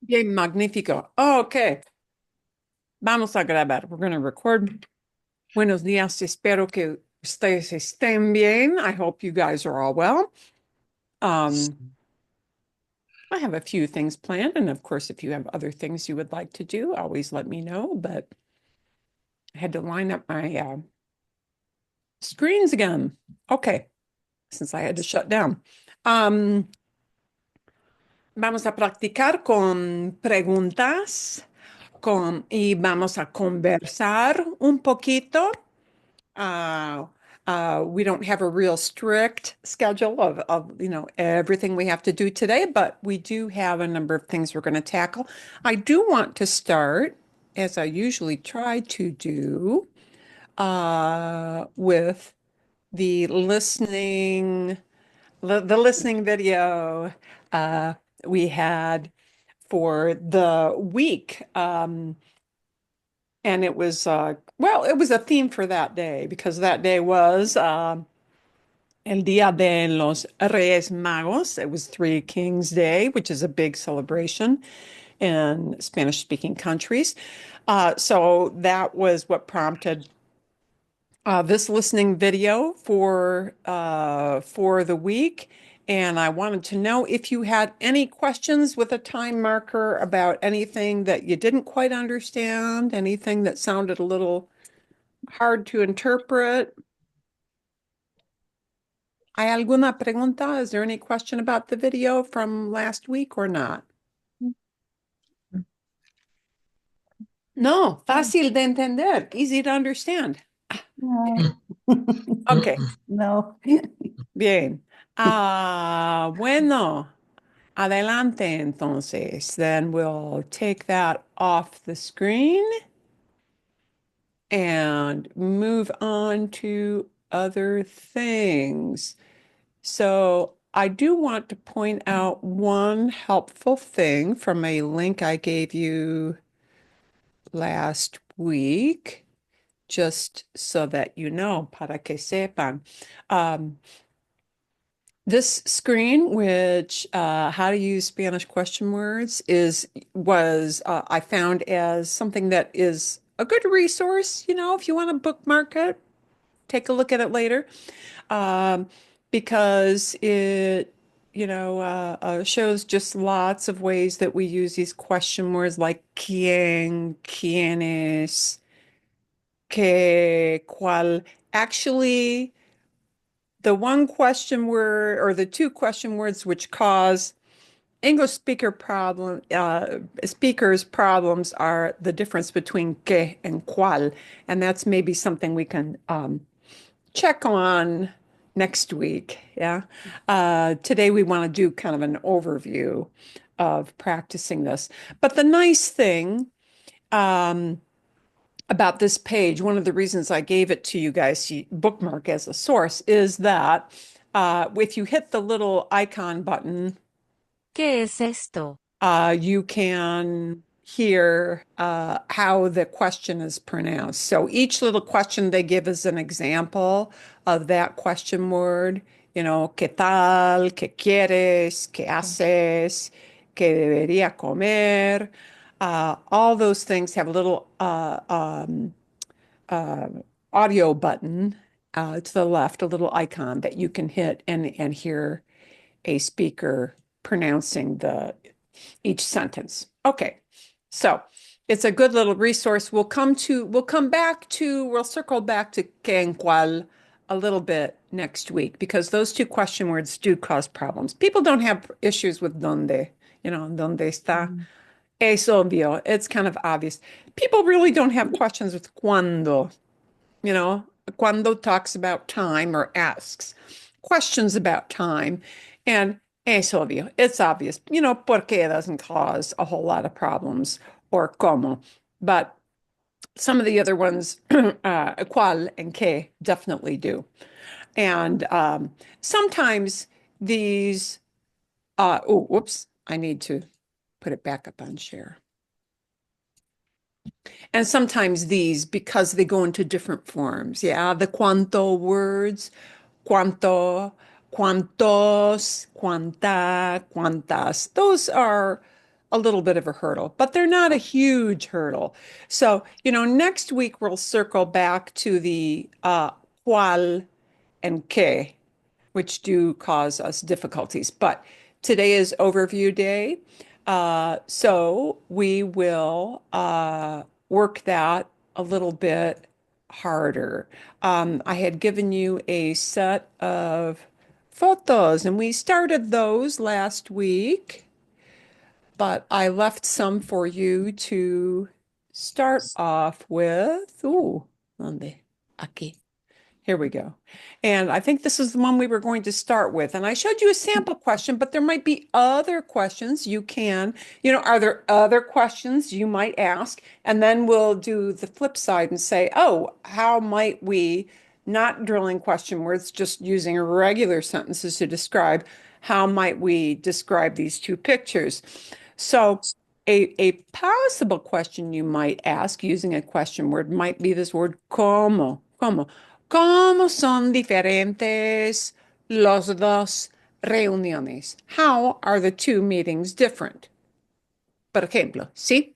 Bien, magnífico. Ok, vamos a grabar. We're going to record. Buenos días. Espero que ustedes estén bien. I hope you guys are all well. Um, I have a few things planned, and of course, if you have other things you would like to do, always let me know. But I had to line up my screens again. Okay, since I had to shut down. Um, Vamos a practicar con preguntas y vamos a conversar un poquito. Uh, we don't have a real strict schedule of everything we have to do today, but we do have a number of things we're going to tackle. I do want to start, as I usually try to do, with the the listening video uh, we had for the week. And it was, well, it was a theme for that day because that day was El Día de los Reyes Magos. It was Three Kings Day, which is a big celebration in Spanish-speaking countries. So that was what prompted this listening video for the week. And I wanted to know if you had any questions with a time marker about anything that you didn't quite understand, anything that sounded a little hard to interpret. ¿Hay alguna pregunta? Is there any question about the video from last week or not? No, fácil de entender, easy to understand. No. Okay, No. bien. Bueno, adelante entonces. Then we'll take that off the screen and move on to other things. So I do want to point out one helpful thing from a link I gave you last week, just so that you know, para que sepan. This screen, which how to use Spanish question words, was I found as something that is a good resource, if you want to bookmark it, take a look at it later. um, because it shows just lots of ways that we use these question words like quién, quiénes, qué, cuál. Actually, the one question word or the two question words which cause speakers problems are the difference between que and cuál, and that's maybe something we can check on next week. Yeah. Today we want to do kind of an overview of practicing this. But the nice thing um, about this page, one of the reasons I gave it to you guys to bookmark as a source is that if you hit the little icon button, ¿Qué es esto? you can hear how the question is pronounced. So each little question they give is an example of that question word. ¿Qué tal? ¿Qué quieres? ¿Qué haces? ¿Qué debería comer? All those things have a little uh, audio button to the left, a little icon that you can hit and hear a speaker pronouncing the each sentence. Okay, so it's a good little resource. We'll circle back to que en cual a little bit next week because those two question words do cause problems. People don't have issues with donde, donde está. Mm. Es obvio. It's kind of obvious. People really don't have questions with cuando, you know, cuando talks about time or asks questions about time. And es obvio, it's obvious, porque it doesn't cause a whole lot of problems or como. But some of the other ones, cual and que, definitely do. And sometimes these, oh, whoops, I need to put it back up on share. And sometimes these, because they go into different forms. Yeah, the cuanto words, cuanto, cuantos, cuanta, cuantas. Those are a little bit of a hurdle, but they're not a huge hurdle. So, next week we'll circle back to the cuál and qué, which do cause us difficulties. But today is overview day. So we will work that a little bit harder. I had given you a set of photos, and we started those last week, but I left some for you to start off with. Ooh, ¿dónde? Aquí. Here we go. And I think this is the one we were going to start with. And I showed you a sample question, but there might be other questions you can, are there other questions you might ask? And then we'll do the flip side and say, oh, how might we, not drilling question words, just using regular sentences to describe, how might we describe these two pictures? So a possible question you might ask using a question word might be this word como, como. ¿Cómo son diferentes los dos reuniones? How are the two meetings different? Por ejemplo, ¿sí?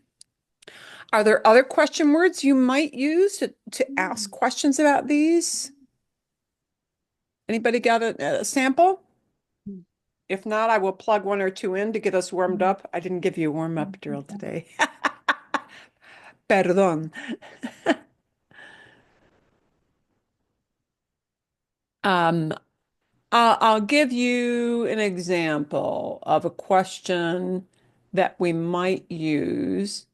Are there other question words you might use to ask questions about these? Anybody got a sample? If not, I will plug one or two in to get us warmed up. I didn't give you a warm-up drill today. Perdón. Um, I'll give you an example of a question that we might use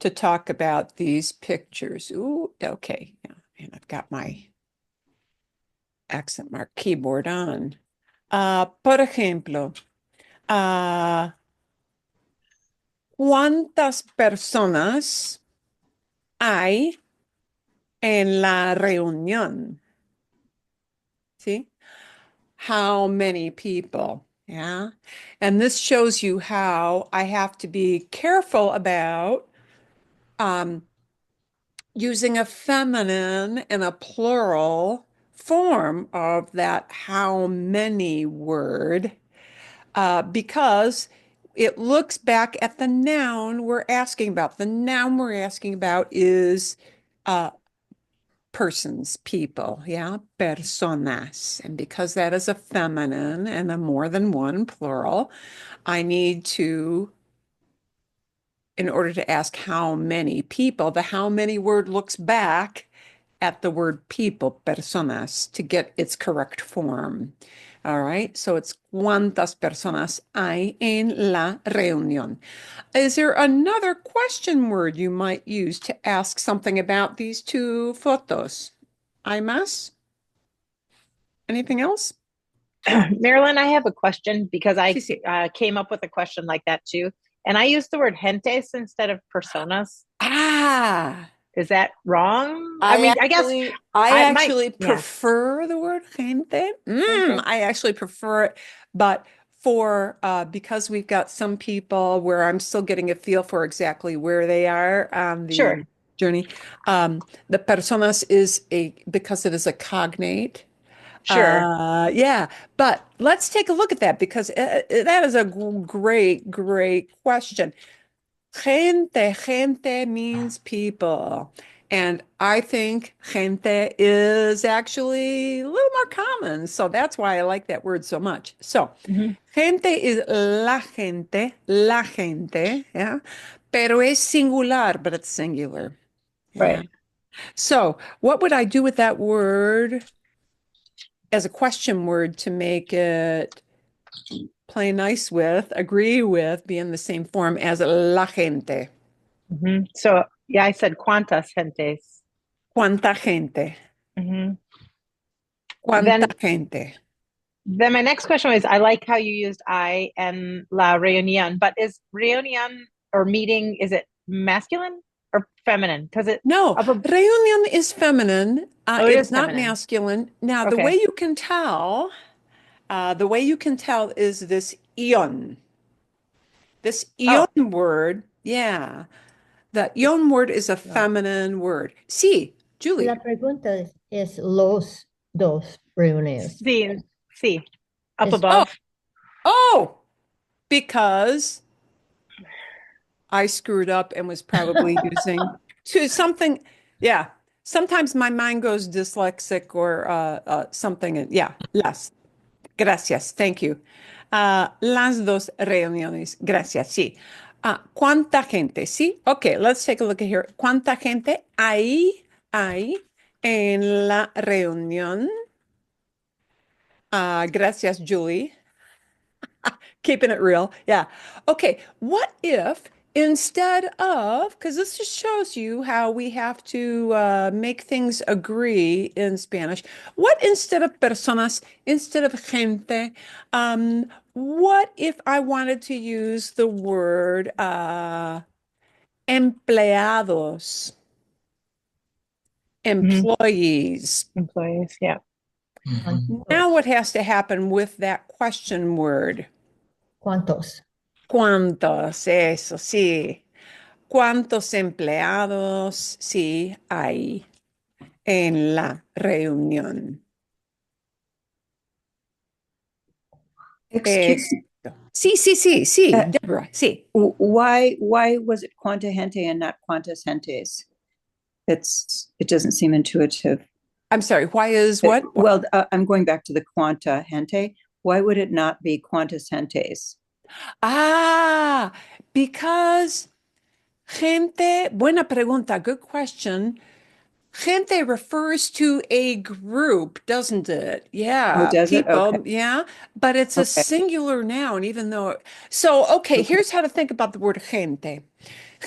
to talk about these pictures. Ooh, okay. Yeah, and I've got my accent mark keyboard on. Por ejemplo, ¿cuántas personas hay en la reunión? ¿Sí? How many people? Yeah. And this shows you how I have to be careful about using a feminine and a plural form of that how many word because it looks back at the noun we're asking about. The noun we're asking about is uh, persons, people, yeah, personas. And because that is a feminine and a more than one plural, I need to, in order to ask how many people, the how many word looks back at the word people, personas, to get its correct form. All right, so it's cuántas personas hay en la reunión. Is there another question word you might use to ask something about these two photos? ¿Hay más? Anything else? Marilyn, I have a question because Sí, I sí. came up with a question like that too. And I used the word gentes instead of personas. Ah, Is that wrong? I I mean, I guess actually, I I might, actually yeah, prefer the word gente. gente. I actually prefer it, but for because we've got some people where I'm still getting a feel for exactly where they are on the Sure, journey. The personas is a because it is a cognate. sure. Yeah, but let's take a look at that because that is a great, great question. Gente means people. And I think gente is actually a little more common. So that's why I like that word so much. So, Hmm. gente is la gente, yeah. Pero es singular, but it's singular. Yeah. Right. So, what would I do with that word as a question word to make it play nice with, agree with, be in the same form as la gente? So, yeah, I said cuantas gentes. ¿Cuánta gente? Hmm. ¿Cuánta Then, gente? then my next question was, I like how you used I and la reunión, but is reunión or meeting, is it masculine or feminine? Because it No, up, reunion is feminine. oh, it It is is not feminine. masculine. Now, Okay. the way you can tell is this ion. This Oh, ion word, yeah. The ion word is a no. feminine word. Sí, La Julie. pregunta es los dos reuniones. Sí, sí. Up Es Oh, above. oh, because I screwed up and was probably using to something. Yeah. Sometimes my mind goes dyslexic or something. And yeah, las. Gracias. Thank you. Las dos reuniones. Gracias. Sí. ¿Cuánta gente? Sí. Okay, let's take a look at here. ¿Cuánta gente hay en la reunión? Gracias, Julie. Keeping it real. Yeah. Okay. What if instead of, because this just shows you how we have to make things agree in Spanish, what instead of personas, instead of gente, what if I wanted to use the word empleados, Mhm. employees? Employees, yeah. Now, what has to happen with that question word? ¿Cuántos? ¿Cuántos? Eso sí. ¿Cuántos empleados sí hay en la reunión? Excuse, Exacto. Sí, sí, sí, sí, Uh, Deborah, sí. why was it quanta gente and not quantas gentes? It doesn't seem intuitive. I'm sorry, why is what? Well, I'm going back to the quanta gente. Why would it not be quantas gentes? Ah, because gente, buena pregunta, good question. Gente refers to a group, doesn't it? Oh, Yeah, does it? Okay. people, yeah, but it's a Okay. singular noun, even though. So, okay, Okay. here's how to think about the word gente.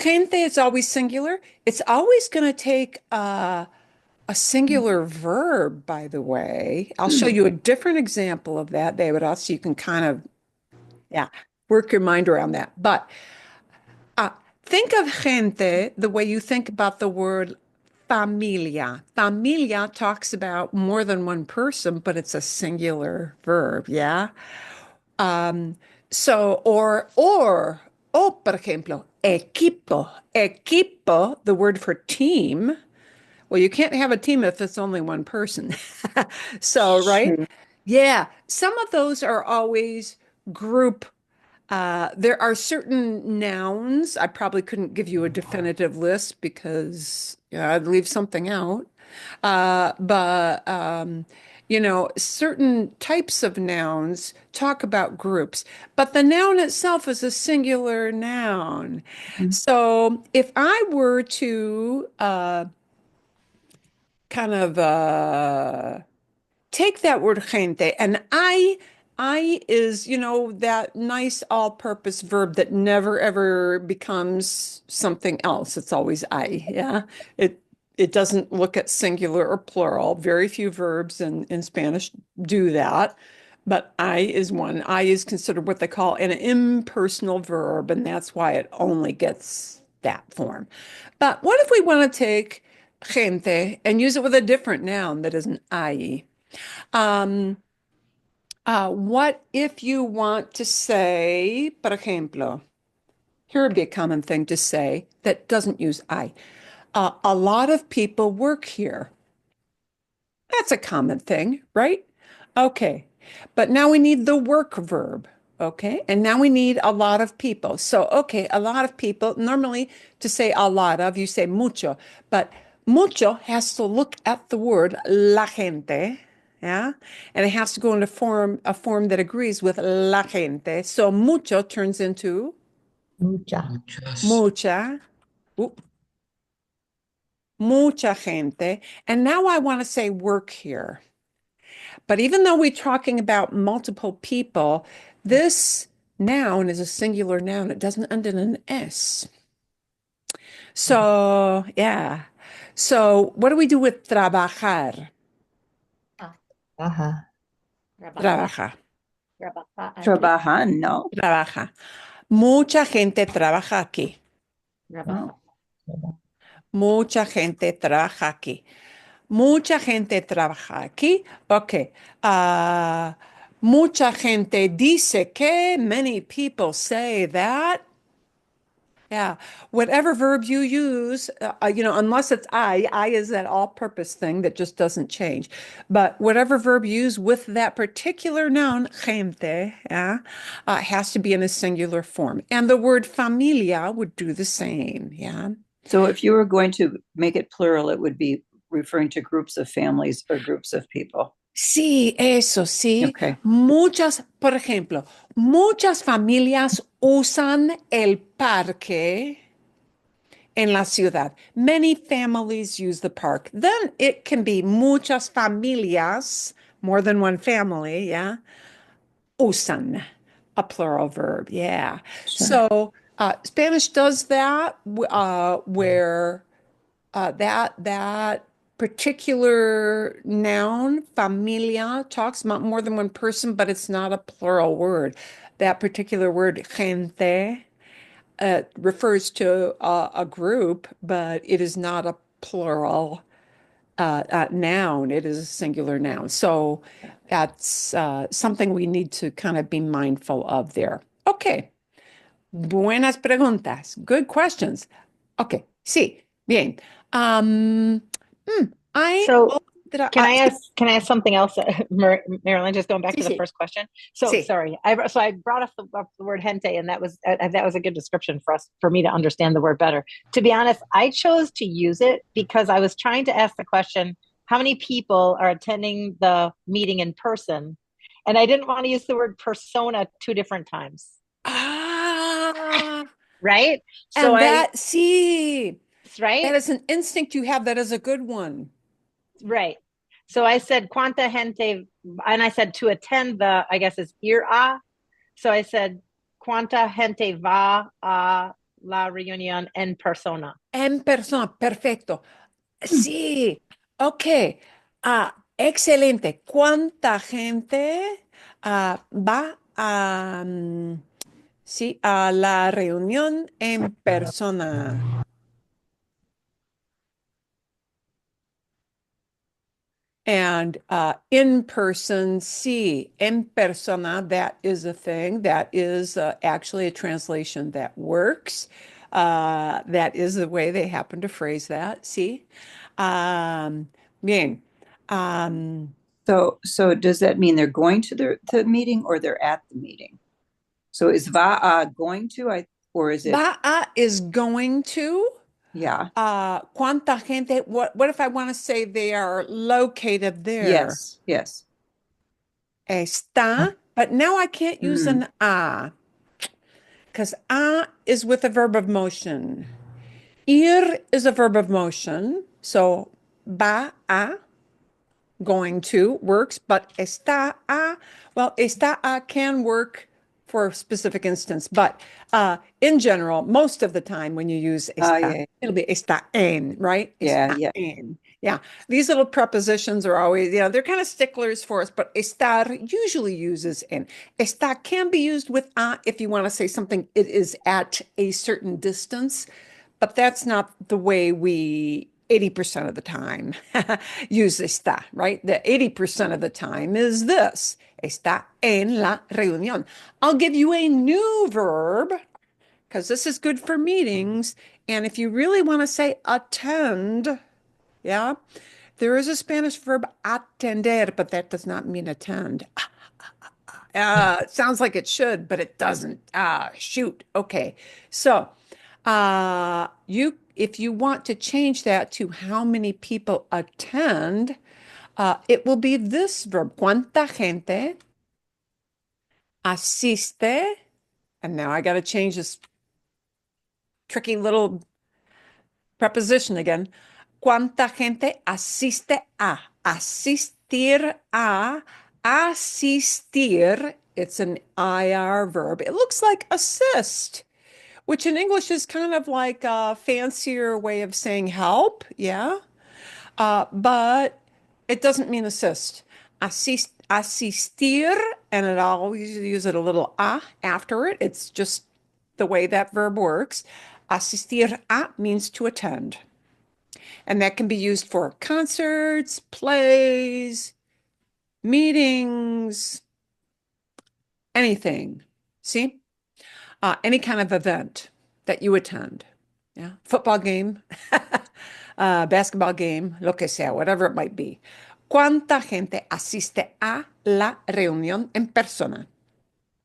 Gente is always singular. It's always going to take a singular verb, by the way. I'll show you a different example of that, David, so you can kind of, yeah, work your mind around that. But uh, think of gente the way you think about the word familia. Familia talks about more than one person, but it's a singular verb, yeah? Um, or, por ejemplo, equipo. Equipo, the word for team. Well, you can't have a team if it's only one person. So, right? True. Yeah, some of those are always group. There are certain nouns. I probably couldn't give you a definitive list because I'd leave something out. But certain types of nouns talk about groups, but the noun itself is a singular noun. Mhm. So if I were to kind of take that word gente and I is, that nice all-purpose verb that never ever becomes something else. It's always I, yeah. It doesn't look at singular or plural. Very few verbs in Spanish do that. But I is one. I is considered what they call an impersonal verb, and that's why it only gets that form. But what if we want to take gente and use it with a different noun that isn't I? Um, what if you want to say, por ejemplo, here would be a common thing to say that doesn't use I. A lot of people work here. That's a common thing, right? Okay. But now we need the work verb. Okay. And now we need a lot of people. So, okay, a lot of people. Normally, to say a lot of, you say mucho, but mucho has to look at the word la gente. Yeah. And it has to go into a form that agrees with la gente. So mucho turns into Mucha. mucha. Oop, mucha gente. And now I want to say work here. But even though we're talking about multiple people, this noun is a singular noun. It doesn't end in an S. So, yeah. So, what do we do with trabajar? Trabaja. Trabaja, Trabajan, no? trabaja. Mucha gente trabaja aquí. No. Mucha gente trabaja aquí. Mucha gente trabaja aquí. Ok. Mucha gente dice que, many people say that. Yeah. Whatever verb you use, unless it's I is that all-purpose thing that just doesn't change. But whatever verb you use with that particular noun, gente, yeah, has to be in a singular form. And the word familia would do the same. Yeah. So if you were going to make it plural, it would be referring to groups of families or groups of people. Sí, eso sí. Okay. Por ejemplo, muchas familias usan el parque en la ciudad. Many families use the park. Then it can be muchas familias, more than one family, yeah. Usan, a plural verb, yeah. Sure. So Spanish does that where that particular noun, familia, talks about more than one person, but it's not a plural word. That particular word, gente, refers to a group, but it is not a plural noun. It is a singular noun. So that's something we need to kind of be mindful of there. Okay. Buenas preguntas. Good questions. Okay. Sí. Bien. Um, I, So oh, did can I sí, ask something else, Marilyn? Just going back sí, to the sí, first question. So sí. sorry, I brought up the word gente, and that was a good description for me to understand the word better. To be honest, I chose to use it because I was trying to ask the question: how many people are attending the meeting in person? And I didn't want to use the word persona two different times, Ah, right? So and I that, see, that right, is an instinct you have. That is a good one. right. So I said cuánta gente, and I said to attend the, I guess it's ir a. So I said, ¿cuánta gente va a la reunión en persona? En persona, perfecto. Sí, ok. Excelente. ¿Cuánta gente va a, sí, a la reunión en persona? And in person, sí, en persona, that is a thing. That is actually a translation that works. That is the way they happen to phrase that. Sí. Bien. Um, So does that mean they're going to the meeting or they're at the meeting? So is va going to, or is it, va a is going to. yeah, ¿Cuánta gente? What if I want to say they are located there? yes, yes. Está, but now I can't use Mm. an because is with a verb of motion. Ir is a verb of motion. So va a, going to works, but está a, well, está a can work for a specific instance, but in general, most of the time when you use está, Yeah, it'll be está en, right? yeah, Está yeah. en. Yeah, these little prepositions are always, they're kind of sticklers for us, but estar usually uses en. Está can be used with a if you want to say something, it is at a certain distance, but that's not the way we 80% of the time use está, right? The 80% of the time is this. Está en la reunión. I'll give you a new verb because this is good for meetings. And if you really want to say attend, yeah, there is a Spanish verb atender, but that does not mean attend. It sounds like it should, but it doesn't. Shoot. Okay. So, if you want to change that to how many people attend, it will be this verb. ¿Cuánta gente asiste? And now I got to change this tricky little preposition again. ¿Cuánta gente asiste a? Asistir a. Asistir. It's an IR verb. It looks like assist, which in English is kind of like a fancier way of saying help. Yeah. But it doesn't mean assist. Asistir, and it always use it a little after it. It's just the way that verb works. Asistir a means to attend. And that can be used for concerts, plays, meetings, anything. See? Any kind of event that you attend. Yeah. Football game, basketball game, lo que sea, whatever it might be. ¿Cuánta gente asiste a la reunión en persona?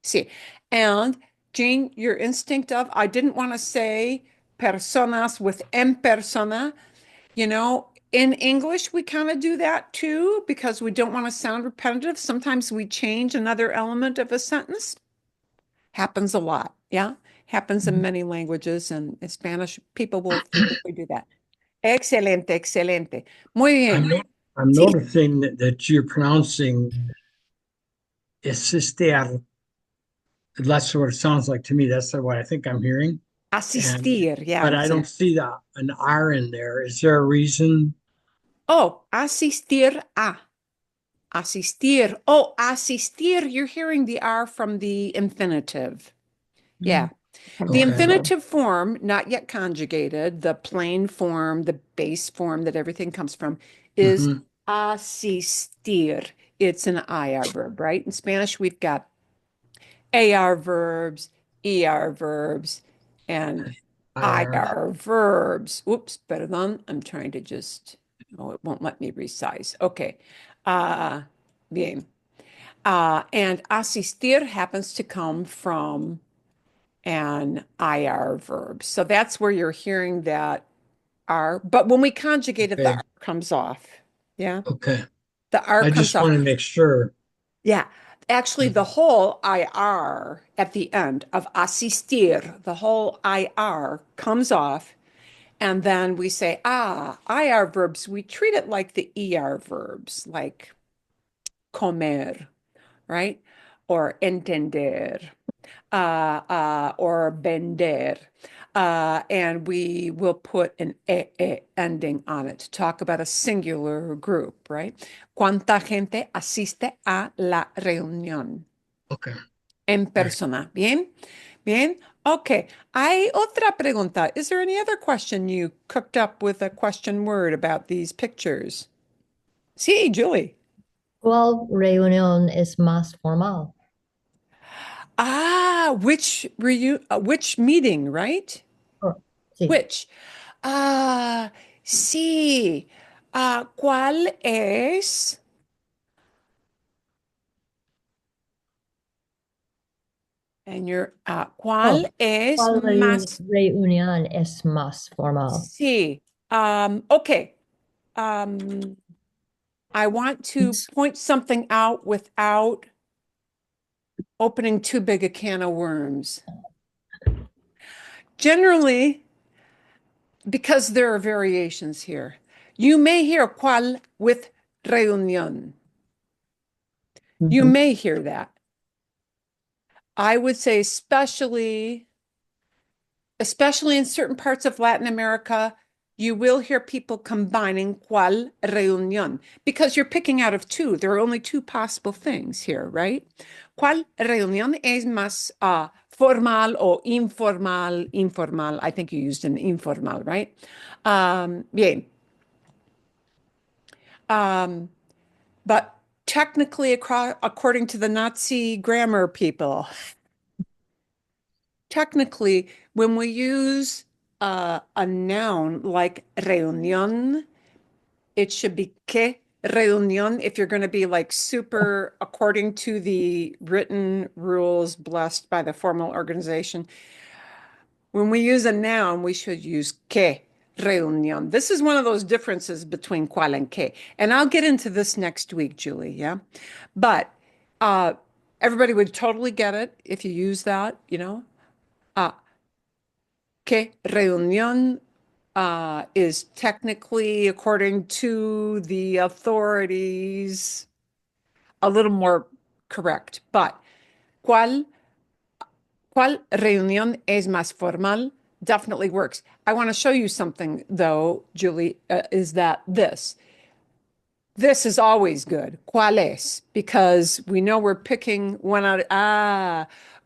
Sí. And Jean, your instinct of, I didn't want to say personas with en persona. You know, in English, we kind of do that too because we don't want to sound repetitive. Sometimes we change another element of a sentence. Happens a lot. Yeah. Happens in many languages, and in Spanish, people will frequently do that. Excelente, excelente. Muy bien. I'm Sí, noticing that you're pronouncing asistear. That's what it sounds like to me. That's what I think I'm hearing. asistir. Yeah. But I don't see an R in there. Is there a reason? Oh, asistir a. Asistir. Oh, asistir. You're hearing the R from the infinitive. Yeah. The Okay. infinitive form, not yet conjugated, the plain form, the base form that everything comes from, is Mhm. asistir. It's an IR verb, right? In Spanish, we've got AR verbs, ER verbs, and IR verbs. Oops, perdón. I'm trying to just, oh, it won't let me resize. Okay. Bien. And asistir happens to come from an IR verb. So that's where you're hearing that R. But when we conjugate it, the Okay. R comes off. Yeah. Okay. The R I comes just off. want to make sure. Yeah. Actually, the whole IR at the end of asistir, the whole IR comes off. And then we say, IR verbs, we treat it like the ER verbs, like comer, right? Or entender, or vender. And we will put an ending on it to talk about a singular group, right? ¿Cuánta gente asiste a la reunión Okay. en All right. persona? Bien, bien. Okay. Hay otra pregunta. Is there any other question you cooked up with a question word about these pictures? Sí, Julie. ¿Cuál reunión es más formal? Which meeting, right? Oh, sí. Which? Sí. ¿Cuál es? And ¿cuál Oh, es ¿cuál más? reunión es más formal? Sí. Okay. Um, I want to point something out without opening too big a can of worms. Generally, because there are variations here, you may hear cuál with reunión. You may hear that. I would say especially in certain parts of Latin America, you will hear people combining cuál reunión because you're picking out of two. There are only two possible things here, right? ¿Cuál reunión es más formal o informal? Informal. I think you used an informal, right? Bien. But technically, according to the Nazi grammar people, technically, when we use a noun like reunión, it should be que reunión if you're going to be like super according to the written rules blessed by the formal organization. When we use a noun, we should use que reunión. This is one of those differences between cuál and que. And I'll get into this next week, Julie, yeah? But everybody would totally get it if you use that, you know? Que reunión is technically, according to the authorities, a little more correct. But ¿cuál reunión es más formal? Definitely works. I want to show you something, though, Julie, is that this is always good. ¿Cuál es? Because we know we're picking one out.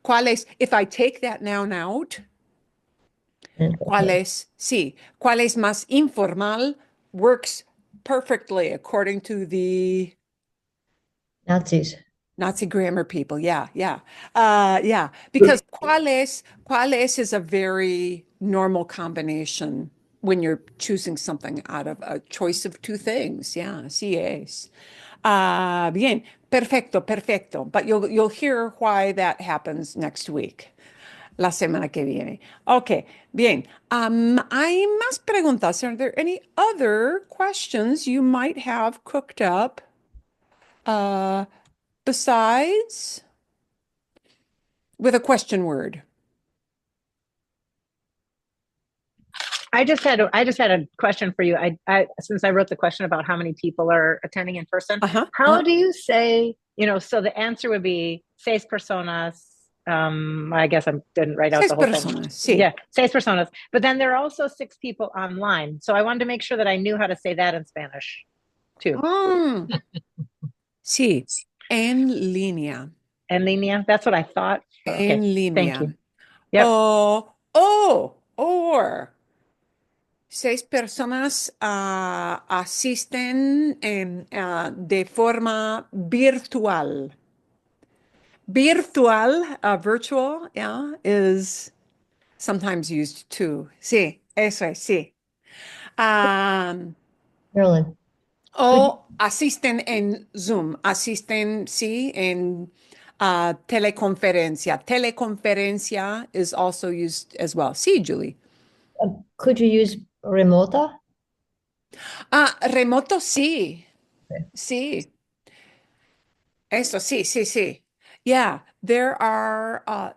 ¿Cuál es? If I take that noun out, ¿cuál es? Sí. ¿Cuál es más informal? Works perfectly according to the Nazis. Nazi grammar people. Yeah, yeah. Yeah. Because cuáles is a very normal combination when you're choosing something out of a choice of two things. Yeah, así es. Bien. Perfecto, perfecto. But you'll hear why that happens next week. La semana que viene. Okay, bien. Hay más preguntas. Are there any other questions you might have cooked up? Besides with a question word. I just had a question for you. I since I wrote the question about how many people are attending in person, how do you say, so the answer would be seis personas. I guess I didn't write out Seis the whole thing. personas, sí. Yeah, seis personas. But then there are also 6 people online. So I wanted to make sure that I knew how to say that in Spanish too. Sí, en línea. En línea. That's what I thought. Okay. En Thank línea. you. Yep. Or seis personas asisten de forma virtual. Virtual, yeah, is sometimes used too. Sí, eso es, sí. Marilyn, O asisten en Zoom, asisten, sí, en teleconferencia. Teleconferencia is also used as well. Sí, Julie. could you use remota? Remoto, sí, Okay. sí. Eso, sí, sí, sí. Yeah, there are a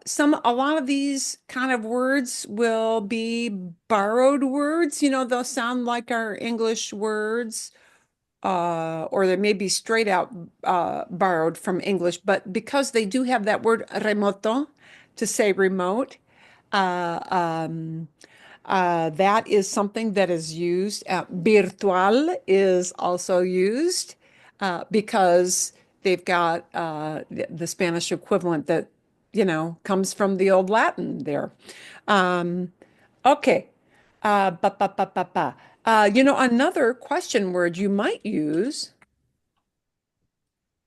lot of these kind of words will be borrowed words. They'll sound like our English words, or they may be straight out borrowed from English, but because they do have that word remoto to say remote, uh, um, that is something that is used. Virtual is also used because they've got the Spanish equivalent that, comes from the old Latin there. Okay. Ba, ba, ba, ba, ba. Another question word you might use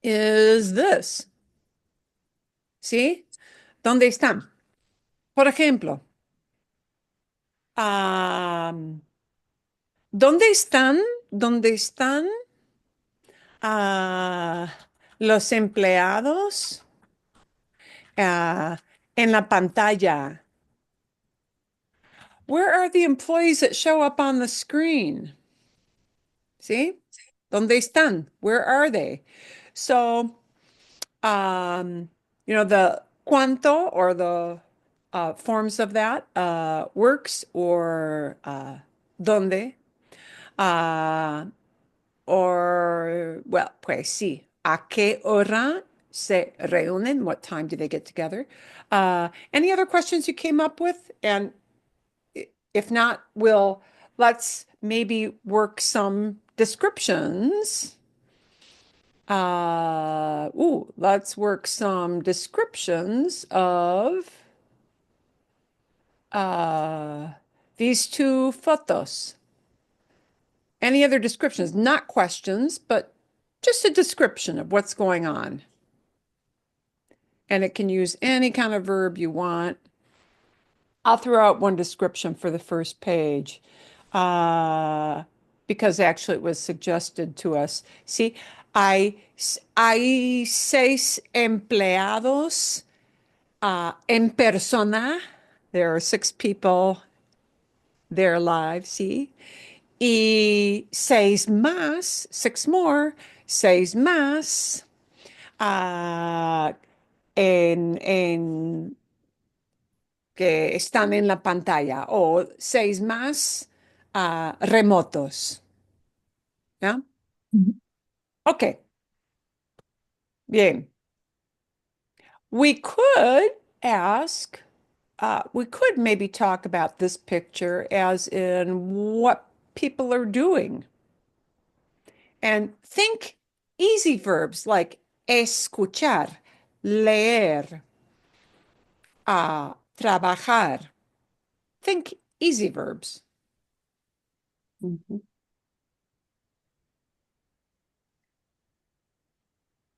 is this. ¿Sí? ¿Dónde están? Por ejemplo, um, ¿dónde están? ¿Dónde están los empleados ah, en la pantalla? Where are the employees that show up on the screen? ¿Sí? ¿Dónde están? Where are they? So, the cuánto or the forms of that works or dónde. Uh, well, pues sí. ¿A qué hora se reúnen? What time do they get together? Any other questions you came up with? And if not, let's maybe work some descriptions. Let's work some descriptions of these two photos. Any other descriptions? Not questions, but just a description of what's going on. And it can use any kind of verb you want. I'll throw out one description for the first page because actually it was suggested to us. See, hay 6 empleados en persona. There are 6 people there live, see? Y 6 más, 6 more, 6 más en que están en la pantalla o 6 más remotos. ¿Ya? Ok, bien. We could ask, we could maybe talk about this picture as in what people are doing. And think easy verbs like escuchar, leer, trabajar. Think easy verbs. Mhm.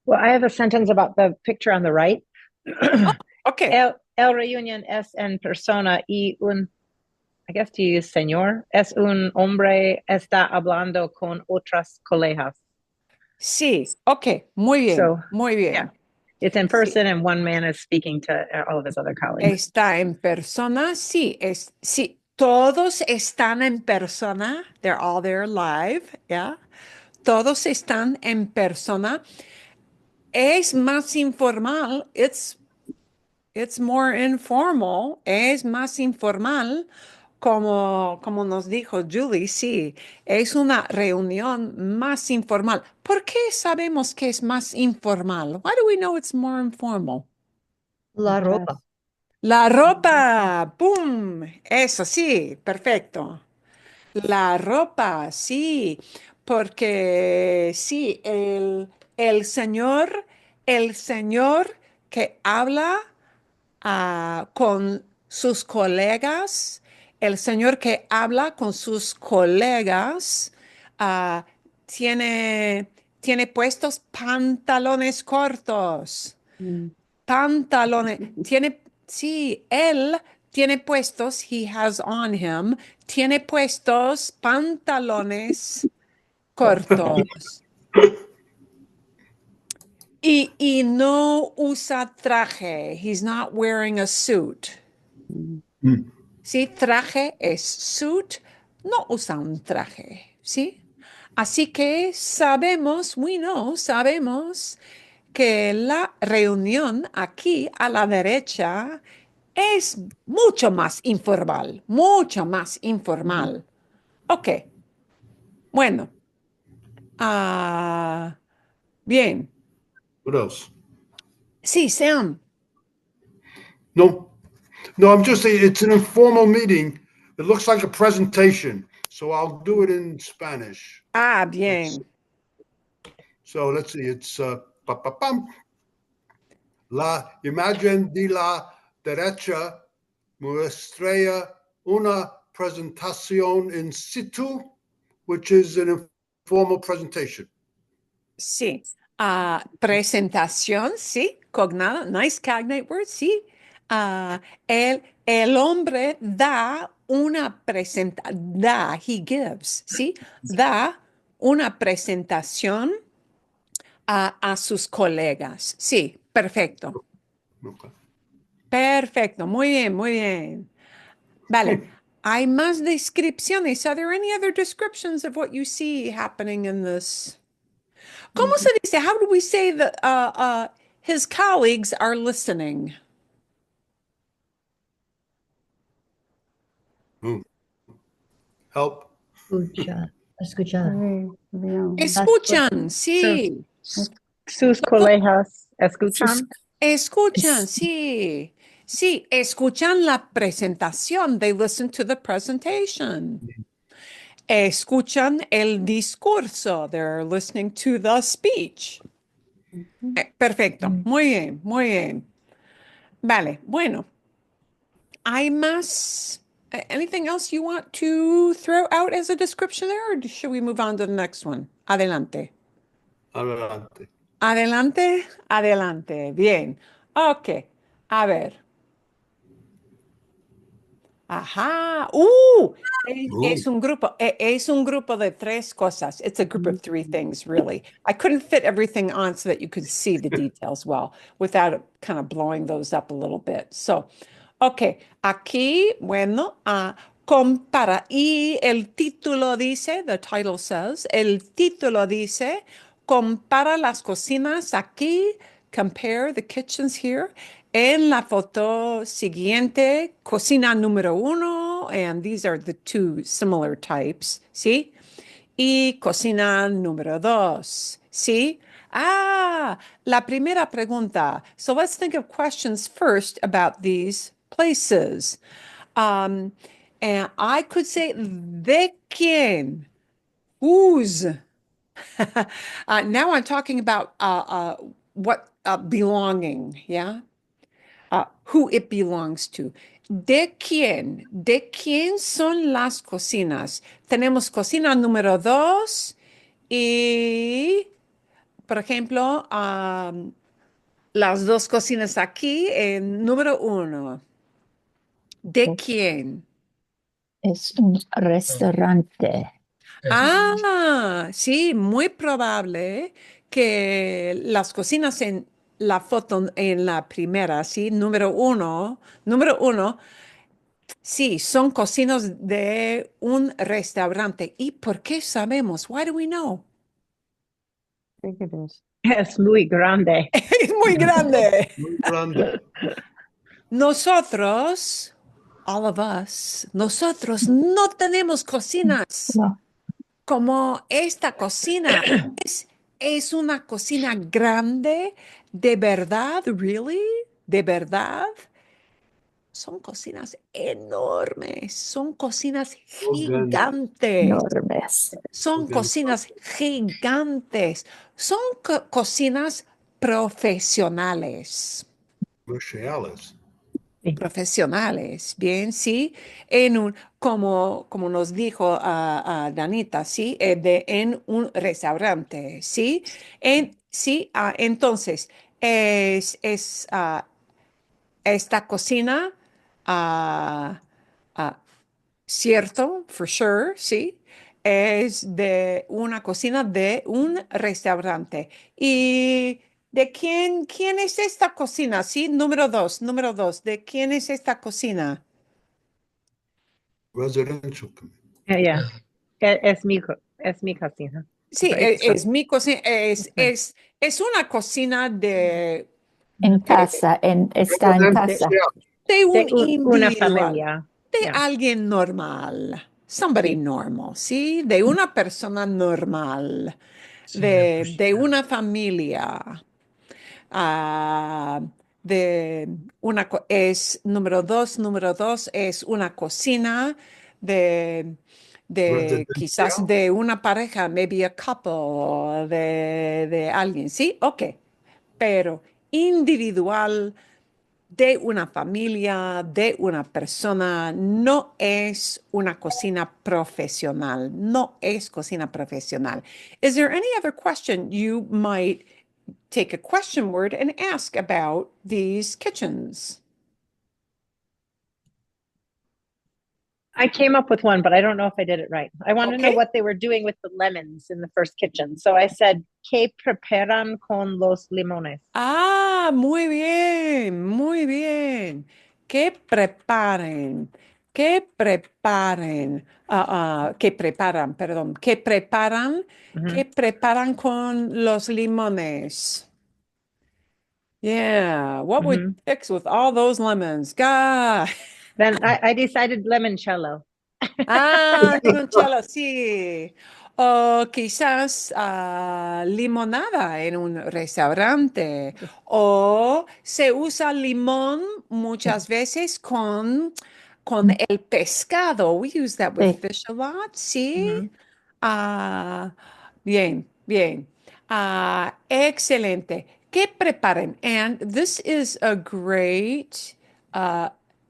Well, I have a sentence about the picture on the right. Okay. El reunión es en persona y un, I guess to use señor, es un hombre está hablando con otras colegas. Sí. Ok. Muy bien. So, Muy bien. yeah, it's in Sí. person and one man is speaking to all of his other colleagues. Está en persona. Sí. Sí. Todos están en persona. They're all there live. Yeah. Todos están en persona. Es más informal. It's more informal. Es más informal. Como nos dijo Julie, sí, es una reunión más informal. ¿Por qué sabemos que es más informal? Why do we know it's more informal? La ropa. La ropa, ¡pum! Eso sí, perfecto. La ropa, sí, porque sí, el señor que habla con sus colegas, el señor que habla con sus colegas, ah, tiene puestos pantalones cortos, pantalones, sí, él tiene puestos, he has on him, tiene puestos pantalones cortos. Y no usa traje. He's not wearing a suit. Mm. Sí, traje es suit, no usa un traje, ¿sí? Así que sabemos que la reunión aquí a la derecha es mucho más informal, mucho más informal. Ok, bueno, ah, bien. What else? Sí, Sam. No, no, I'm just saying it's an informal meeting. It looks like a presentation, so I'll do it in Spanish. Bien. So let's see. It's pam. La imagen de la derecha muestra una presentación in situ, which is an informal presentation. Sí. Presentación, sí. Cognado, nice cognate word, sí. Ah, el hombre da una presentación, he gives, ¿sí? Da una presentación a sus colegas. Sí, perfecto. Okay. Perfecto, muy bien, muy bien. Vale. Hay más descripciones. Are there any other descriptions of what you see happening in this? ¿Cómo se dice? How do we say that his colleagues are listening? Hmm. Help. Escucha. Escuchar. Escuchan, Sus, sí. sus colegas escuchan. Escuchan, sí. Sí, escuchan la presentación. They listen to the presentation. Escuchan el discurso. They're listening to the speech. Perfecto. Muy bien, muy bien. Vale, bueno. ¿Hay más? Anything else you want to throw out as a description there, or should we move on to the next one? Adelante. Adelante. Adelante, adelante. Bien. Ok. A ver. Ajá. Es es un grupo de tres cosas. It's a group of three things, really. I couldn't fit everything on so that you could see the details well without kind of blowing those up a little bit. So, ok. Aquí, bueno, compara. Y el título dice, the title says, el título dice, compara las cocinas aquí, compare the kitchens here. En la foto siguiente, cocina número uno, and these are the two similar types, ¿sí? Y cocina número dos, ¿sí? La primera pregunta. So let's think of questions first about these places. And I could say, ¿de quién? Whose? Now I'm talking about what belonging, yeah? Who it belongs to. ¿De quién? ¿De quién son las cocinas? Tenemos cocina número dos y por ejemplo, las dos cocinas aquí, número uno, ¿de quién? Es un restaurante. Sí, muy probable que las cocinas en la foto en la primera, sí, número uno, sí, son cocinas de un restaurante. ¿Y por qué sabemos? Why do we know? Es muy grande. Es muy grande. Muy grande. Nosotros, all of us, nosotros no tenemos cocinas No, como esta cocina. Es una cocina grande, de verdad, really, de verdad. Son cocinas enormes, son cocinas Muy grande. gigantes, enormes. son cocinas gigantes, son cocinas profesionales. Comerciales. Profesionales, bien, sí, como nos dijo a Danita, sí, en un restaurante, sí, sí, entonces, esta cocina, ah, ah, cierto, for sure, sí, es de una cocina de un restaurante. ¿Y de quién es esta cocina? Sí, número dos, ¿de quién es esta cocina? Residential. Yeah. Es mi cocina. Sí, It's es, mi cocina, es una cocina En de, casa, está en de, casa. de un una individual, familia. de Yeah. alguien normal, somebody Sí. normal, ¿sí? De una persona normal, Sí, de de una familia. ah, es número dos es una cocina de, de quizás Residencial. de una pareja, maybe a couple, o de alguien, ¿sí? Ok, pero individual de una familia, de una persona, no es una cocina profesional, no es cocina profesional. Is there any other question you might take a question word and ask about these kitchens? I came up with one, but I don't know if I did it right. I want to know Okay. what they were doing with the lemons in the first kitchen. So I said, ¿Qué preparan con los limones? Muy bien, muy bien. Que preparen, que preparen, que preparan, perdón, que Mhm. preparan con los limones. Yeah, what would you Mhm. fix with all those lemons? God. Then I decided limoncello. Limoncello, sí. O quizás limonada en un restaurante. O se usa limón muchas veces con el pescado. We use that with Sí. fish a lot, sí. Mhm. Ah, bien, bien. Excelente. ¿Qué preparen? And this is a great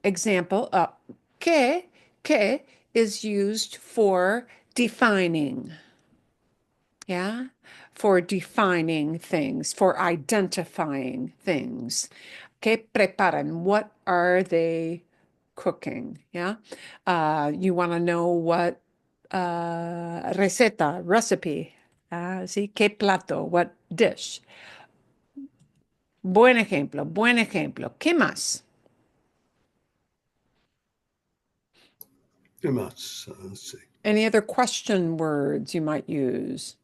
example. Que is used for defining. Yeah, for defining things, for identifying things. ¿Qué preparan? What are they cooking? Yeah, you want to know what recipe. Sí, ¿qué plato? What dish? Buen ejemplo, buen ejemplo. ¿Qué más? ¿Qué más? Let's see. Any other question words you might use?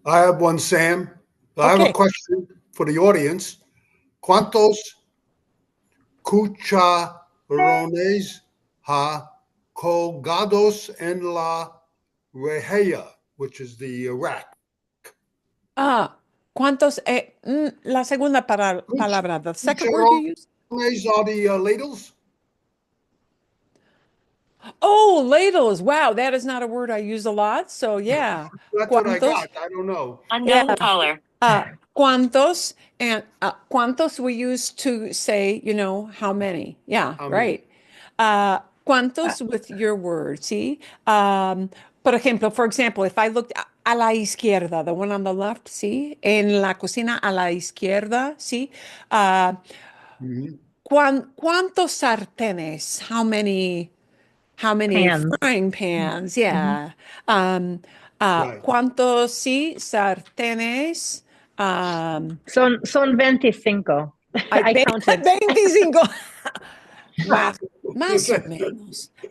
I have one, Sam. I have a Okay. question for the audience. ¿Cuántos cucharones ha colgados en la rejilla, which is the rack? ¿Cuántos? La segunda palabra, the second word you use? Cucharones are the ladles? Oh, ladles. Wow, that is not a word I use a lot. So yeah, That's what I ¿cuántos? got. I don't know. Yeah. Unknown caller. ¿Cuántos? And ¿cuántos we use to say, how many? Yeah, How many? right. ¿Cuántos with your word? See? Por ejemplo, for example, if I looked, a la izquierda, the one on the left, ¿sí? En la cocina a la izquierda, ¿sí? Ah, Mhm. ¿Cuántos sartenes? How many Pans. frying pans? Yeah. Um, Right. ¿Cuántos, sí, sartenes? Son 25. Hay I counted. 25. Más, Okay.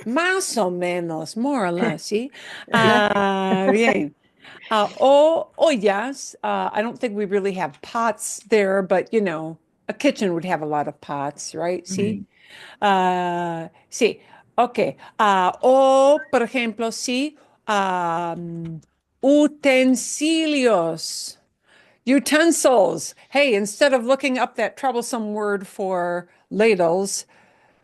más o menos, more or less, ¿sí? Bien. Ollas. I don't think we really have pots there, but you know, a kitchen would have a lot of pots, right? Sí. Sí. Ok. O, por ejemplo, sí, utensilios. Utensils. Hey, instead of looking up that troublesome word for ladles,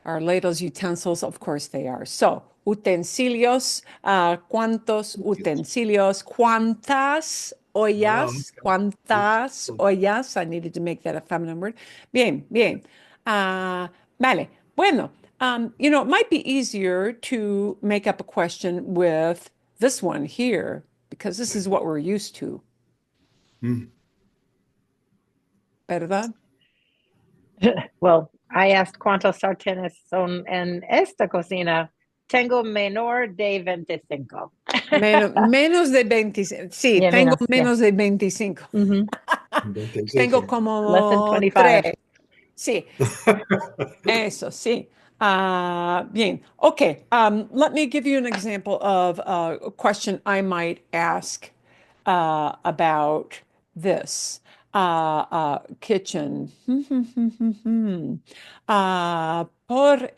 are ladles utensils? Of course they are. So, utensilios, ¿cuántos utensilios? ¿Cuántas ollas? Okay. ¿Cuántas ollas? I needed to make that a feminine word. Bien, bien. Vale. Bueno, you know, it might be easier to make up a question with this one here because this is what we're used to, Mm. ¿verdad? Well, I asked cuántos sartenes son en esta cocina. Tengo menor de 25. Menos de 25. Sí, Yeah, tengo menos, yeah. menos de 25. Mhm. Tengo Less than como 25. 3. Sí, eso, sí. Bien. Okay. Let me give you an example of a question I might ask about this kitchen. Por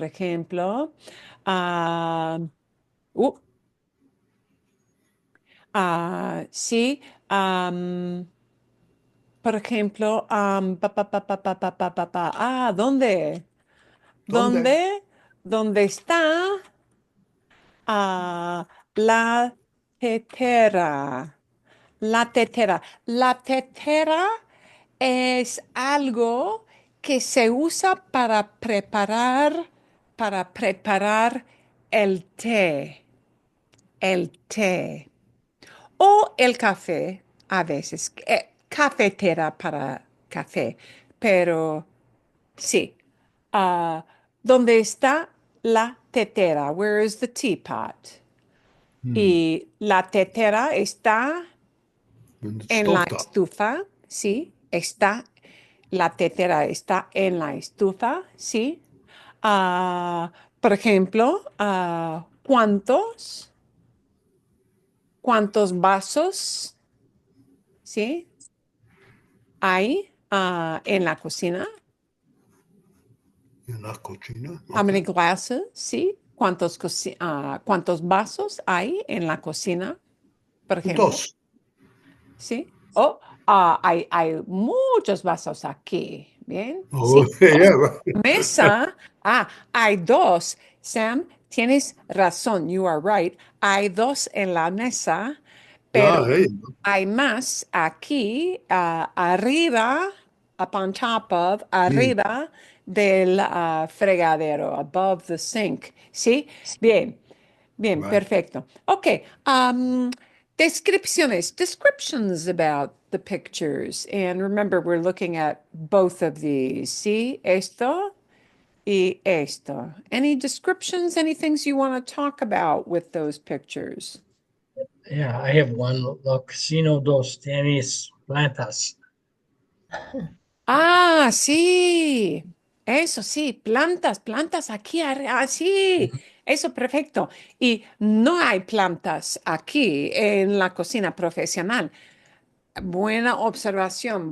ejemplo, ah, uh, sí. Por ejemplo, ¿dónde? ¿Dónde? ¿Dónde? ¿Dónde está la tetera? La tetera. La tetera es algo que se usa para preparar el té. El té. O el café, a veces. Cafetera para café. Pero sí. Ah, ¿Dónde está la tetera? Where is the teapot? Hmm. Y la tetera está In the en la stovetop. estufa, sí. La tetera está en la estufa, sí. Por ejemplo, ¿cuántos vasos, sí, hay en la cocina? In la cocina. How many Okay. glasses, sí? ¿Cuántos vasos hay en la cocina, por ejemplo? Dos. Sí. O hay muchos vasos aquí, ¿bien? Oh, Sí. yeah, right. Mesa, hay dos. Sam, tienes razón, you are right. Hay dos en la mesa, pero There you go. hay más aquí, arriba, up on top of, Hmm. arriba del fregadero, above the sink. ¿Sí? Bien, bien, Right. perfecto. Ok, descriptions about the pictures. And remember, we're looking at both of these. ¿Sí? Esto y esto. Any descriptions, any things you want to talk about with those pictures? Yeah, I have one. La Casino dos Tenis Plantas. Sí, eso sí, plantas aquí, sí, eso perfecto. Y no hay plantas aquí en la cocina profesional. Buena observación.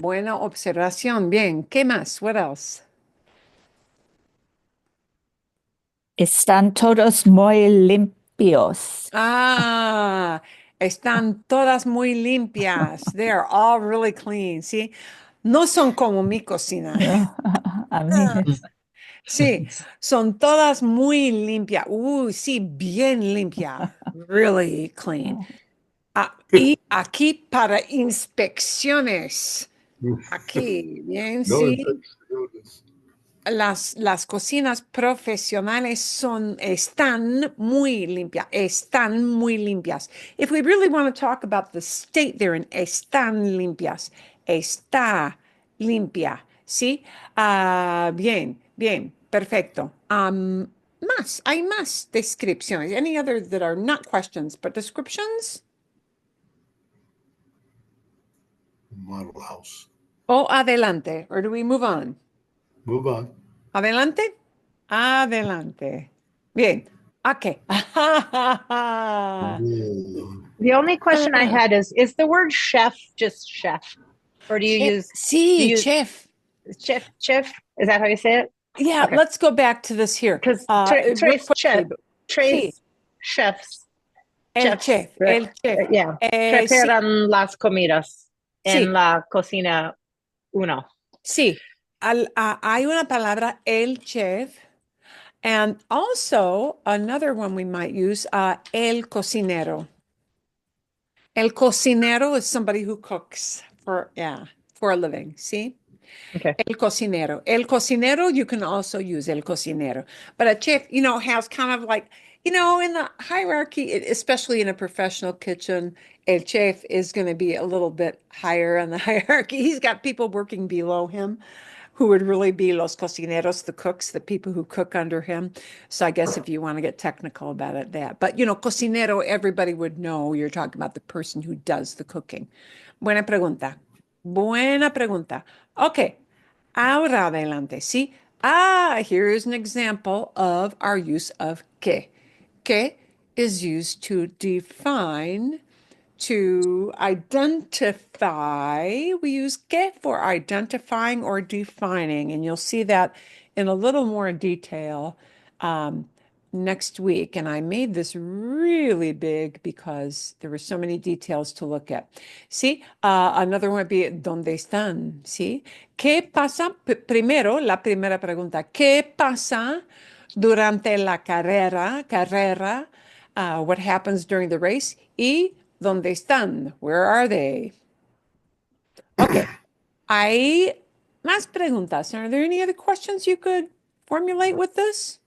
Bien, ¿qué más? What else? Están todos muy limpios. Están todas muy limpias. They're all really clean, ¿sí? No son como mi cocina. A mí Sí, son todas muy limpias. Sí, bien limpia. Really clean. Y aquí para inspecciones. Aquí, bien, No sí. infecciones. las cocinas profesionales están muy limpias, están muy limpias. If we really want to talk about the state they're in, están limpias, está limpia, ¿sí? Bien, bien, perfecto. Hay más descripciones. Any other that are not questions, but descriptions? Model house. O adelante, or do we move on? Move on. Adelante. Adelante. Bien. Ok. The only question I had is the word chef just chef? Or do you use Sí, chef. chef? Is that how you say it? Yeah, Okay. let's go back to this here. Because Real Trace quickly, Trace sí, chefs. el chef, el chef. Yeah. Sí, Preparan las comidas en sí, la cocina uno. sí. Hay una palabra, el chef, and also another one we might use, el cocinero. El cocinero is somebody who cooks for a living, see? Okay. El cocinero. El cocinero, you can also use el cocinero. But a chef, has kind of like, in the hierarchy, especially in a professional kitchen, el chef is going to be a little bit higher on the hierarchy. He's got people working below him who would really be los cocineros, the cooks, the people who cook under him. So I guess if you want to get technical about it, that. But, cocinero, everybody would know you're talking about the person who does the cooking. Buena pregunta. Buena pregunta. Okay. Ahora adelante, ¿sí? Here is an example of our use of que. Que is used to define, to identify. We use que for identifying or defining, and you'll see that in a little more detail next week. And I made this really big because there were so many details to look at. See, another one would be ¿dónde están? See, ¿qué pasa? Primero, la primera pregunta, ¿qué pasa durante la carrera? What happens during the race? Y ¿dónde están? Where are they? Okay. Hay más preguntas. Are there any other questions you could formulate with this?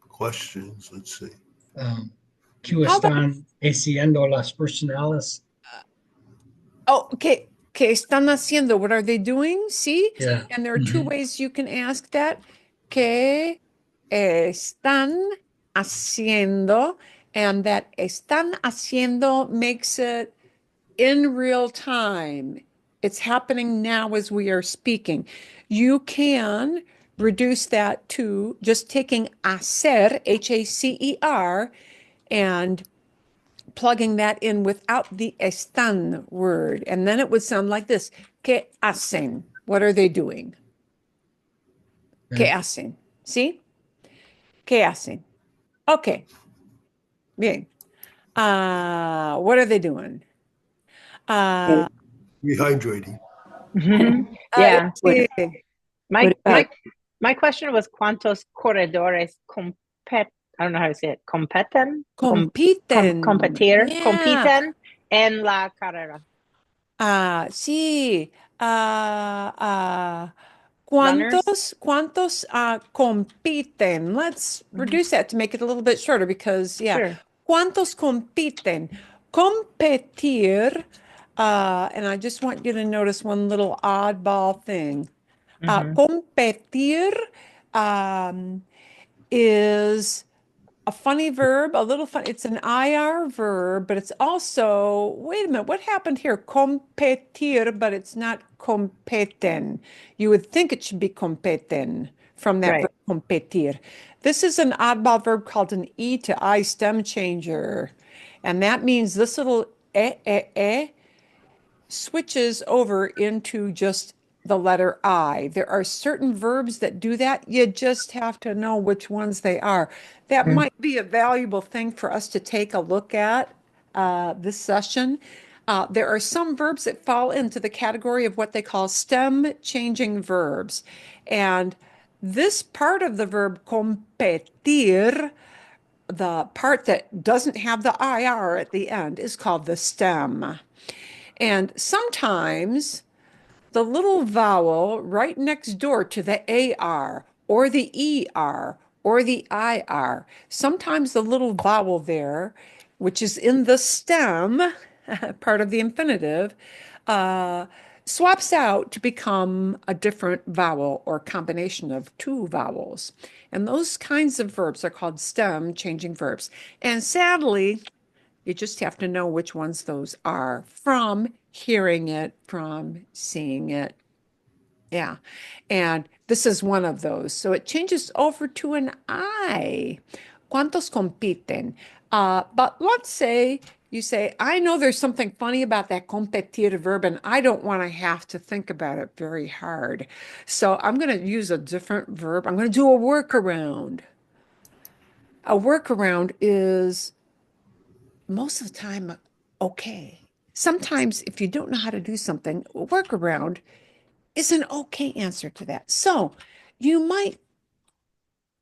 Questions, let's see. ¿Qué How about- están haciendo las personas? Oh, ¿qué están haciendo? What are they doing? See? Yeah. And there are two Mhm. ways you can ask that. ¿Qué están haciendo? And that están haciendo makes it in real time. It's happening now as we are speaking. You can reduce that to just taking hacer, Hacer, and plugging that in without the están word. And then it would sound like this. ¿Qué hacen? What are they doing? ¿Qué Yeah. hacen? ¿Sí? ¿Qué hacen? Okay. Bien. What are they doing? Rehydrating. Yeah. Sí. My question was ¿cuántos corredores I don't know how to say it. Compiten. Yeah. Compiten en la carrera. Sí. Runners? ¿Cuántos compiten? Let's reduce that to make it a little bit shorter because, Sure. ¿cuántos compiten? Competir, and I just want you to notice one little oddball thing. Competir is a funny verb, a little fun. It's an IR verb, but it's also, wait a minute, what happened here? Competir, but it's not competen. You would think it should be competen from that Right. verb competir. This is an oddball verb called an E to I stem changer. And that means this little switches over into just the letter I. There are certain verbs that do that. You just have to know which ones they are. That might be a valuable thing for us to take a look at this session. There are some verbs that fall into the category of what they call stem changing verbs. And this part of the verb competir, the part that doesn't have the IR at the end, is called the stem. And sometimes the little vowel right next door to the AR or the ER or the IR. Sometimes the little vowel there, which is in the stem, part of the infinitive, uh, swaps out to become a different vowel or combination of two vowels. And those kinds of verbs are called stem changing verbs. And sadly, you just have to know which ones those are from hearing it, from seeing it. Yeah. And this is one of those. So it changes over to an I. ¿Cuántos compiten? But let's say you say, I know there's something funny about that competir verb, and I don't want to have to think about it very hard. So I'm going to use a different verb. I'm going to do a workaround. A workaround is most of the time okay. Sometimes if you don't know how to do something, a workaround is an okay answer to that. So you might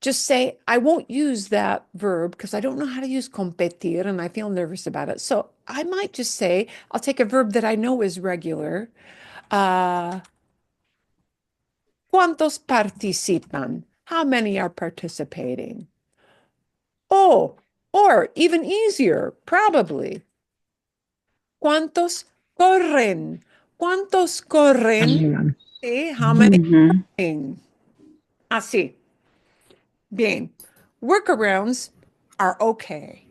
just say, I won't use that verb because I don't know how to use competir and I feel nervous about it. So I might just say, I'll take a verb that I know is regular. ¿Cuántos participan? How many are participating? Oh, or even easier, probably. ¿Cuántos corren? ¿Cuántos corren? Sí, how many Mhm. corren? Así. Bien. Workarounds are okay.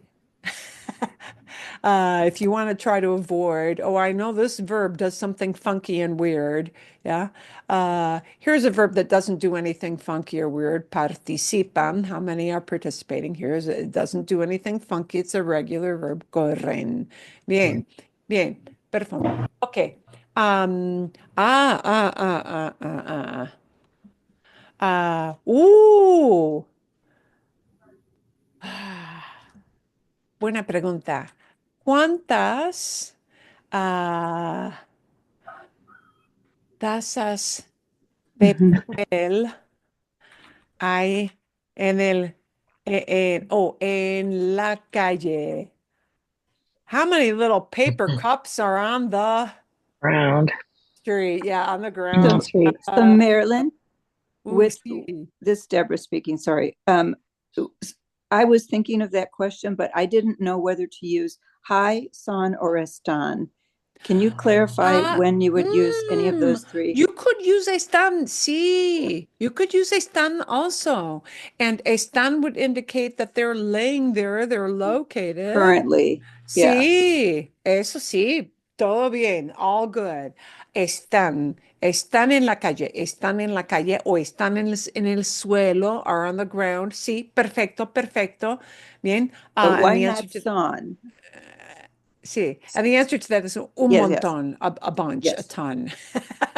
If you want to try to avoid, oh, I know this verb does something funky and weird. Yeah. Here's a verb that doesn't do anything funky or weird. Participan. How many are participating? It doesn't do anything funky. It's a regular verb. Corren. Bien. Bien. Perfecto. Okay. Um, ah, ah, ah, ah, ah, ah. Uh, buena pregunta. ¿Cuántas tazas de Mhm. papel hay en la calle? How many little paper cups are on the Round. street? Yeah, on the The ground. street. So Marilyn, with Sí. this Deborah speaking, sorry. I was thinking of that question, but I didn't know whether to use hi, son, or están. Can you clarify Ah, when you would use any of those three? you could use están, sí. You could use están also. And están would indicate that they're laying there, they're located. Currently, yeah. Sí, eso sí, todo bien, all good. Están en la calle o están en el suelo or on the ground. Sí, perfecto, perfecto. Bien. But And why the answer not to son? sí, and the answer to that is un Yes, yes, montón, a bunch, a yes. ton.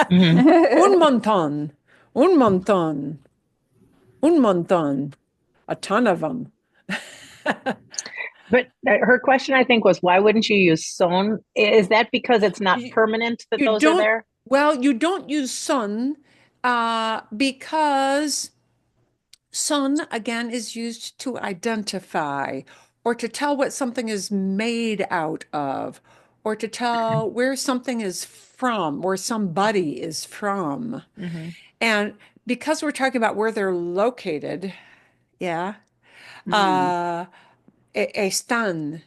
Mhm. Un montón, un montón, un montón, a ton of them. But her question, I think, was why wouldn't you use son? Is that because it's not You, permanent that you those are don't, there? well, you don't use son because son, again, is used to identify or to tell what something is made out of or to tell where something is from, where somebody is from. Mm-hmm. And because we're talking about where they're located, yeah, Mm. uh, están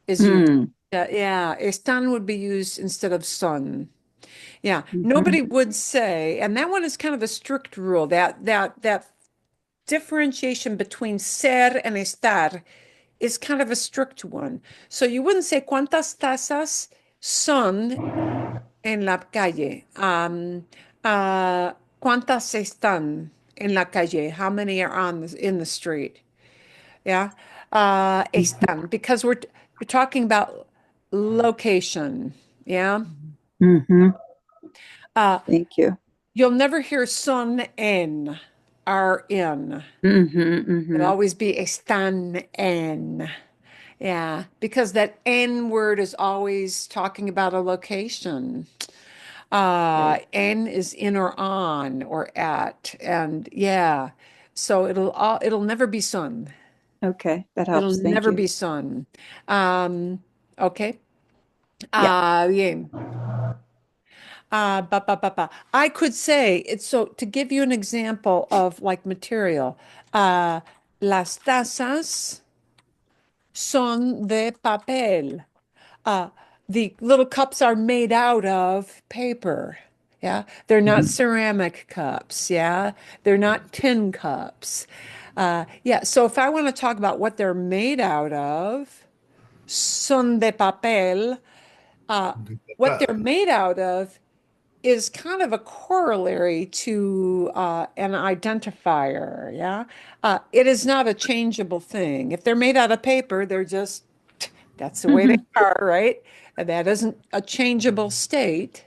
is used. Mm. Yeah, están would be used instead of son. Yeah, Mhm. nobody would say, and that one is kind of a strict rule, that differentiation between ser and estar is kind of a strict one. So you wouldn't say cuántas tazas son en la calle. ¿Cuántas están en la calle? How many are in the street? Yeah. Están, because we're talking about location. Yeah. Mhm. Uh, Thank you. you'll never hear son en, are in. Mhm. It'll Mhm. always be están en. Yeah, because that N word is always talking about a location. N is in or on or at, and yeah, so it'll never be sun. Okay, that It'll helps. Thank never you. be sun. Okay. Yeah. Bien. I could say it's so to give you an example of like material. Las tazas son de papel. Uh, the little cups are made out of paper. Yeah, they're not ceramic cups. Yeah, they're not tin cups. Yeah, so if I want to talk about what they're made out of, son de papel. What they're made out of is kind of a corollary to an identifier. Yeah, it is not a changeable thing. If they're made out of paper, they're just that's the way they are, right? And that isn't a changeable state.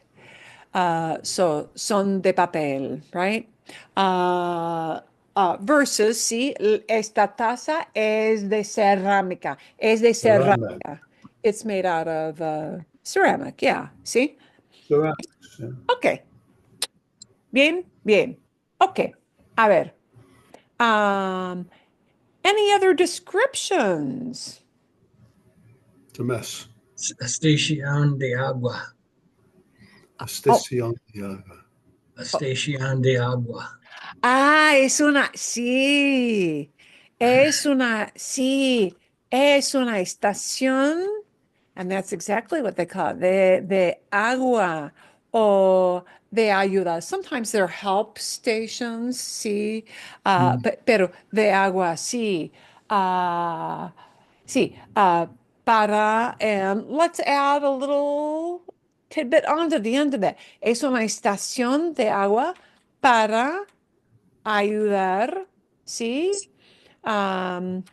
So son de papel, right? Versus si esta taza es de cerámica, es de Ceramic. cerámica. It's made out of ceramic, yeah. See? Ceramics, yeah. Ok. Bien, bien. Ok. A ver. Any other descriptions? It's a mess. Estación de agua. Estación de agua. Estación de agua. Sí, es una estación, and that's exactly what they call it, de agua o de ayuda. Sometimes they're help stations, sí, pero de agua, sí. Sí, and let's add a little tidbit onto the end of that. Es una estación de agua para ayudar, ¿sí? Am,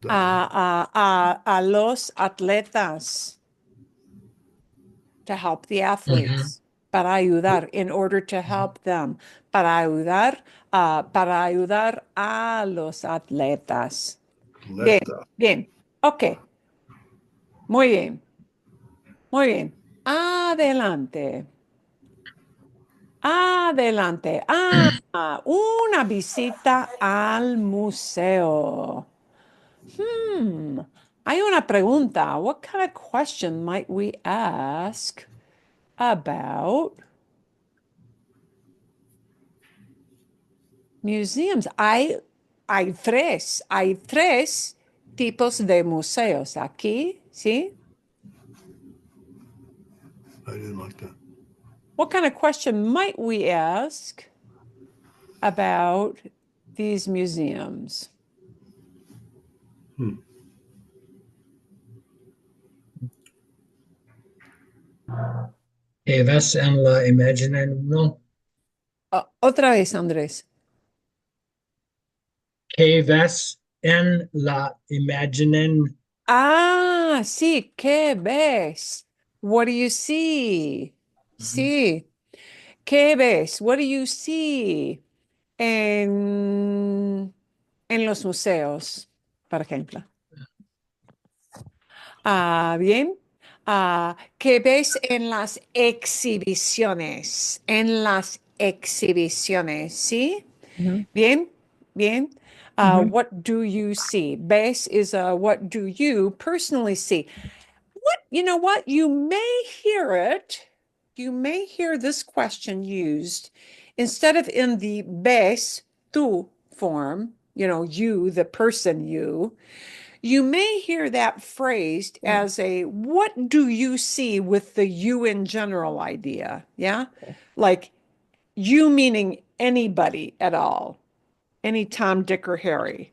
a los atletas, to help the athletes, para ayudar, in order to help them, para ayudar a los atletas. Bien, Atleta. bien, ok, muy bien, muy bien. Adelante, adelante. Una visita al museo. Hay una pregunta. What kind of question might we ask about museums? Hay tres tipos de museos aquí, ¿sí? I didn't like that. What kind of question might we ask about these museums? ¿Qué ves en la imagen uno? Otra vez, Andrés. ¿Qué ves en la imagen? Sí, ¿qué ves? What do you see? Sí. ¿Qué ves? What do you see en los museos, por ejemplo? Bien. ¿Qué ves en las exhibiciones? En las exhibiciones, ¿sí? Bien, bien. What do you see? Ves is what do you personally see? You know what? You may hear it. You may hear this question used instead of in the ves tú form, you, the person you. You may hear that phrased as a what do you see with the you in general idea? Yeah. Like you meaning anybody at all, any Tom, Dick, or Harry.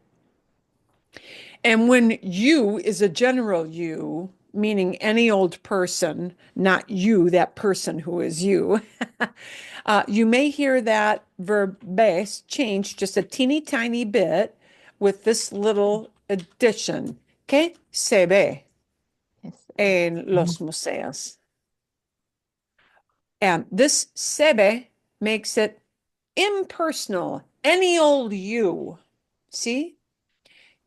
And when you is a general you, meaning any old person, not you, that person who is you, you may hear that verb base change just a teeny tiny bit with this little addition. Que se ve en los museos. And this se ve makes it impersonal, any old you. See?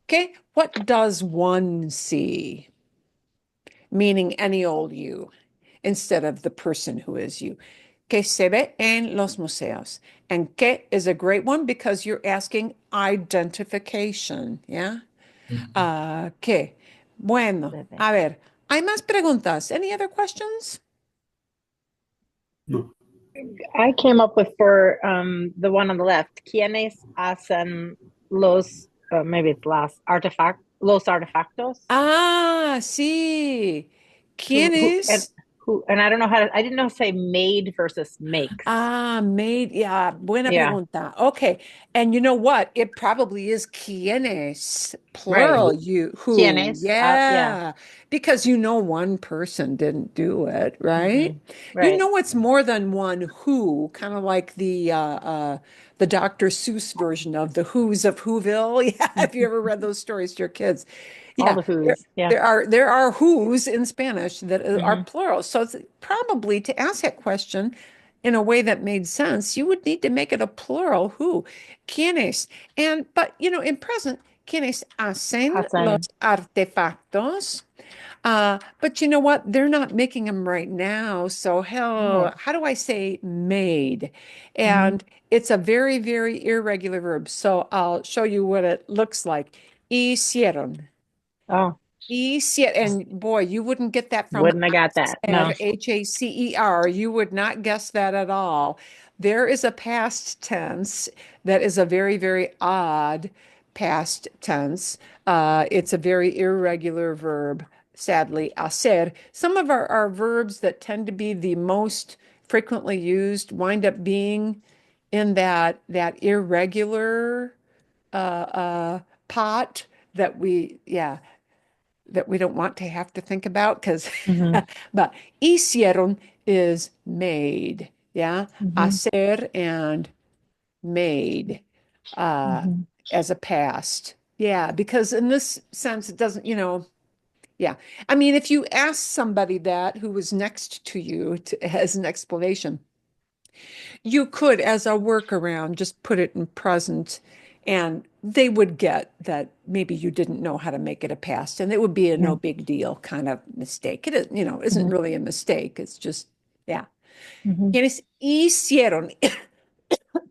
Okay, what does one see? Meaning any old you, instead of the person who is you. Que se ve en los museos. And que is a great one because you're asking identification, ¿yeah? Que. Bueno, a ver, ¿hay más preguntas? Any other questions? No. I came up with for the one on the left, quienes hacen maybe it's los artefactos. Ah, sí. ¿Quién Who and es? I don't know I didn't know how to say made versus makes. Ah, made. Yeah, buena Yeah, pregunta. Okay. And you know what? It probably is quienes, right. plural, you, who. Quienes, yeah. Yeah. Because you know one person didn't do it, right? You Right. know it's more than one who, kind of like the Dr. Seuss version of the Who's of Whoville. Yeah, have you ever read those stories to your kids? All Yeah. the There, who's, yeah. there are who's in Spanish that are hmm plural. So it's probably to ask that question in a way that made sense, you would need to make it a plural who. Quienes. And but in present, quienes hacen los Hacen. artefactos. But you know what? They're not making them right now. So hell, Oh. how do I say made? hmm And it's a very, very irregular verb. So I'll show you what it looks like. Hicieron. Oh, And boy, you wouldn't get that from wouldn't have got that. No. hacer, Hacer. You would not guess that at all. There is a past tense that is a very, very odd past tense. It's a very irregular verb, sadly, hacer. Some of our verbs that tend to be the most frequently used wind up being in that irregular pot that we don't want to have to think about because hmm but hicieron is made, yeah, hmm hacer and made uh hmm as a past, yeah, because in this sense it doesn't, yeah, I mean if you ask somebody that who was next to you as an explanation, you could, as a workaround, just put it in present, and they would get that maybe you didn't know how to make it a past, and it would be a Yeah. no big deal kind of mistake. It is, isn't hmm really a mistake. It's just, yeah. hmm Quienes hicieron,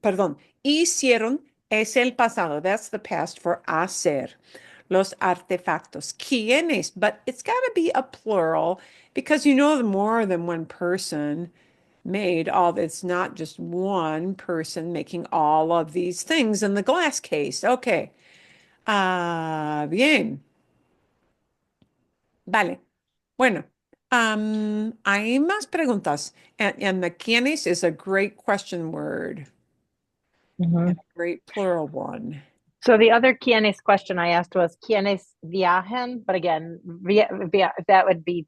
perdón, hicieron es el pasado. That's the past for hacer. Los artefactos. Quienes, but it's got to be a plural because more than one person made all, it's not just one person making all of these things in the glass case. Okay. Bien. Vale. Bueno, hay más preguntas. And the quiénes is a great question word and hmm a great plural one. So the other quienes question I asked was quienes viajan, but again, that would be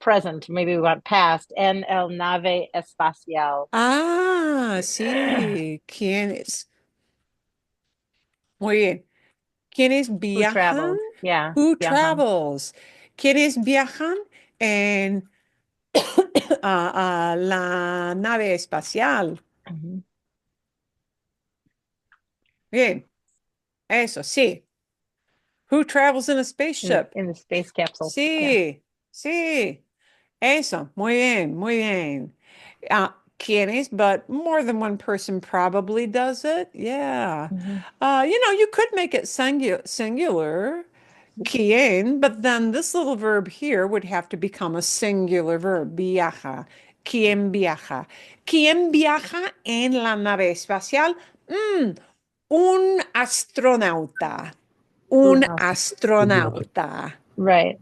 present. Maybe we want past. En el nave espacial. Ah, sí. ¿Quiénes? Muy bien. ¿Quiénes Who viajan? traveled? Yeah, Who viajan. travels? ¿Quiénes viajan en a la nave espacial? hmm Bien, eso, sí. Who travels in a spaceship? In the space capsule. Yeah. Sí, sí. Eso, muy bien, muy bien. ¿Quiénes? But more than one person probably does it. Yeah. hmm You could make it singular, ¿quién? But then this little verb here would have to become a singular verb, viaja. ¿Quién viaja? ¿Quién viaja en la nave espacial? Mm, un astronauta. Un astronauta. Right.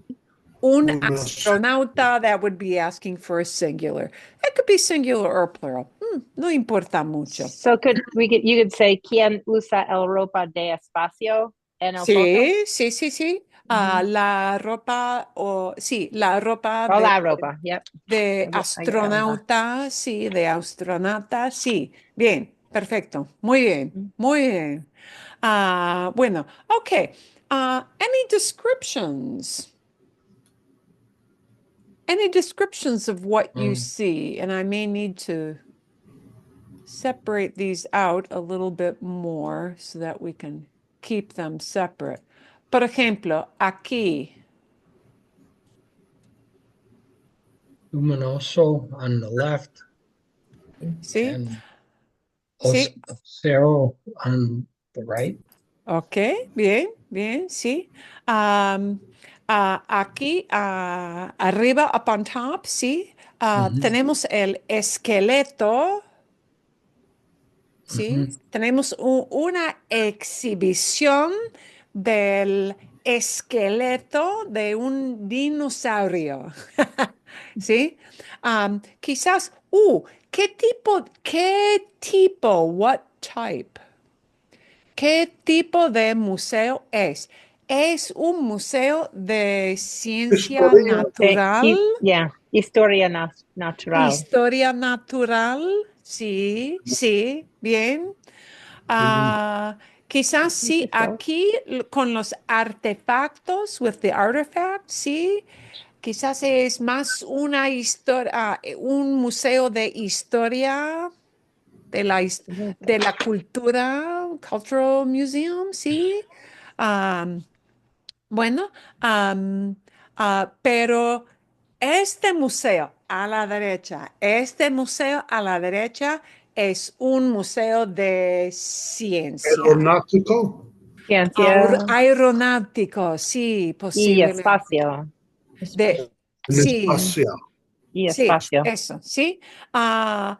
Un Unas- astronauta, that would be asking for a singular. It could be singular or plural. No importa mucho. So you could say quien usa el ropa de espacio en el foto? Sí, sí, sí, sí. hmm La ropa, o sí, la ropa O la ropa. Yep. de I get ambas. astronauta, sí, de astronauta, sí. Bien, perfecto. Muy bien, muy bien. Bueno, okay. Any descriptions? Any descriptions of what you see? And I may need to separate these out a little bit more so that we can keep them separate. Por ejemplo, aquí, Luminoso on the left ¿sí? and Sí, Cero on the right. ok, bien, bien, sí. Aquí, arriba, up on top, sí. Ujú. Tenemos el esqueleto, ¿sí? Ujú. Tenemos una exhibición del esqueleto de un dinosaurio, ¿sí? Quizás, what type? ¿Qué tipo de museo es? ¿Es un museo de ciencia Historia. natural? Yeah, historia natural. Historia natural, sí, sí, bien. Ah, quizás sí, aquí con los artefactos, with the artifacts, sí. Quizás es más una historia, un museo de historia de la cultura, Cultural Museum, sí. Am, bueno, am, pero este museo a la derecha, este museo a la derecha es un museo de ciencia. Aeronáutico. Ciencia Aeronáutico, sí, y posiblemente. espacio. De, En sí, espacio. Y sí, espacio. eso, sí. Ah,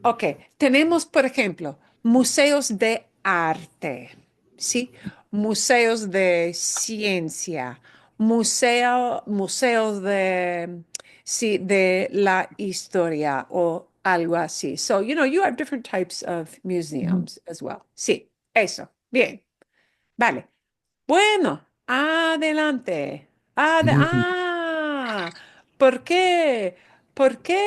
ok, tenemos, por ejemplo, museos de arte, ¿sí? Museos de ciencia, museos de, sí, de la historia o algo así. So, you have different types of museums as well. Sí, eso. Bien. Vale. Bueno, adelante. Mm. ¿Por qué? ¿Por qué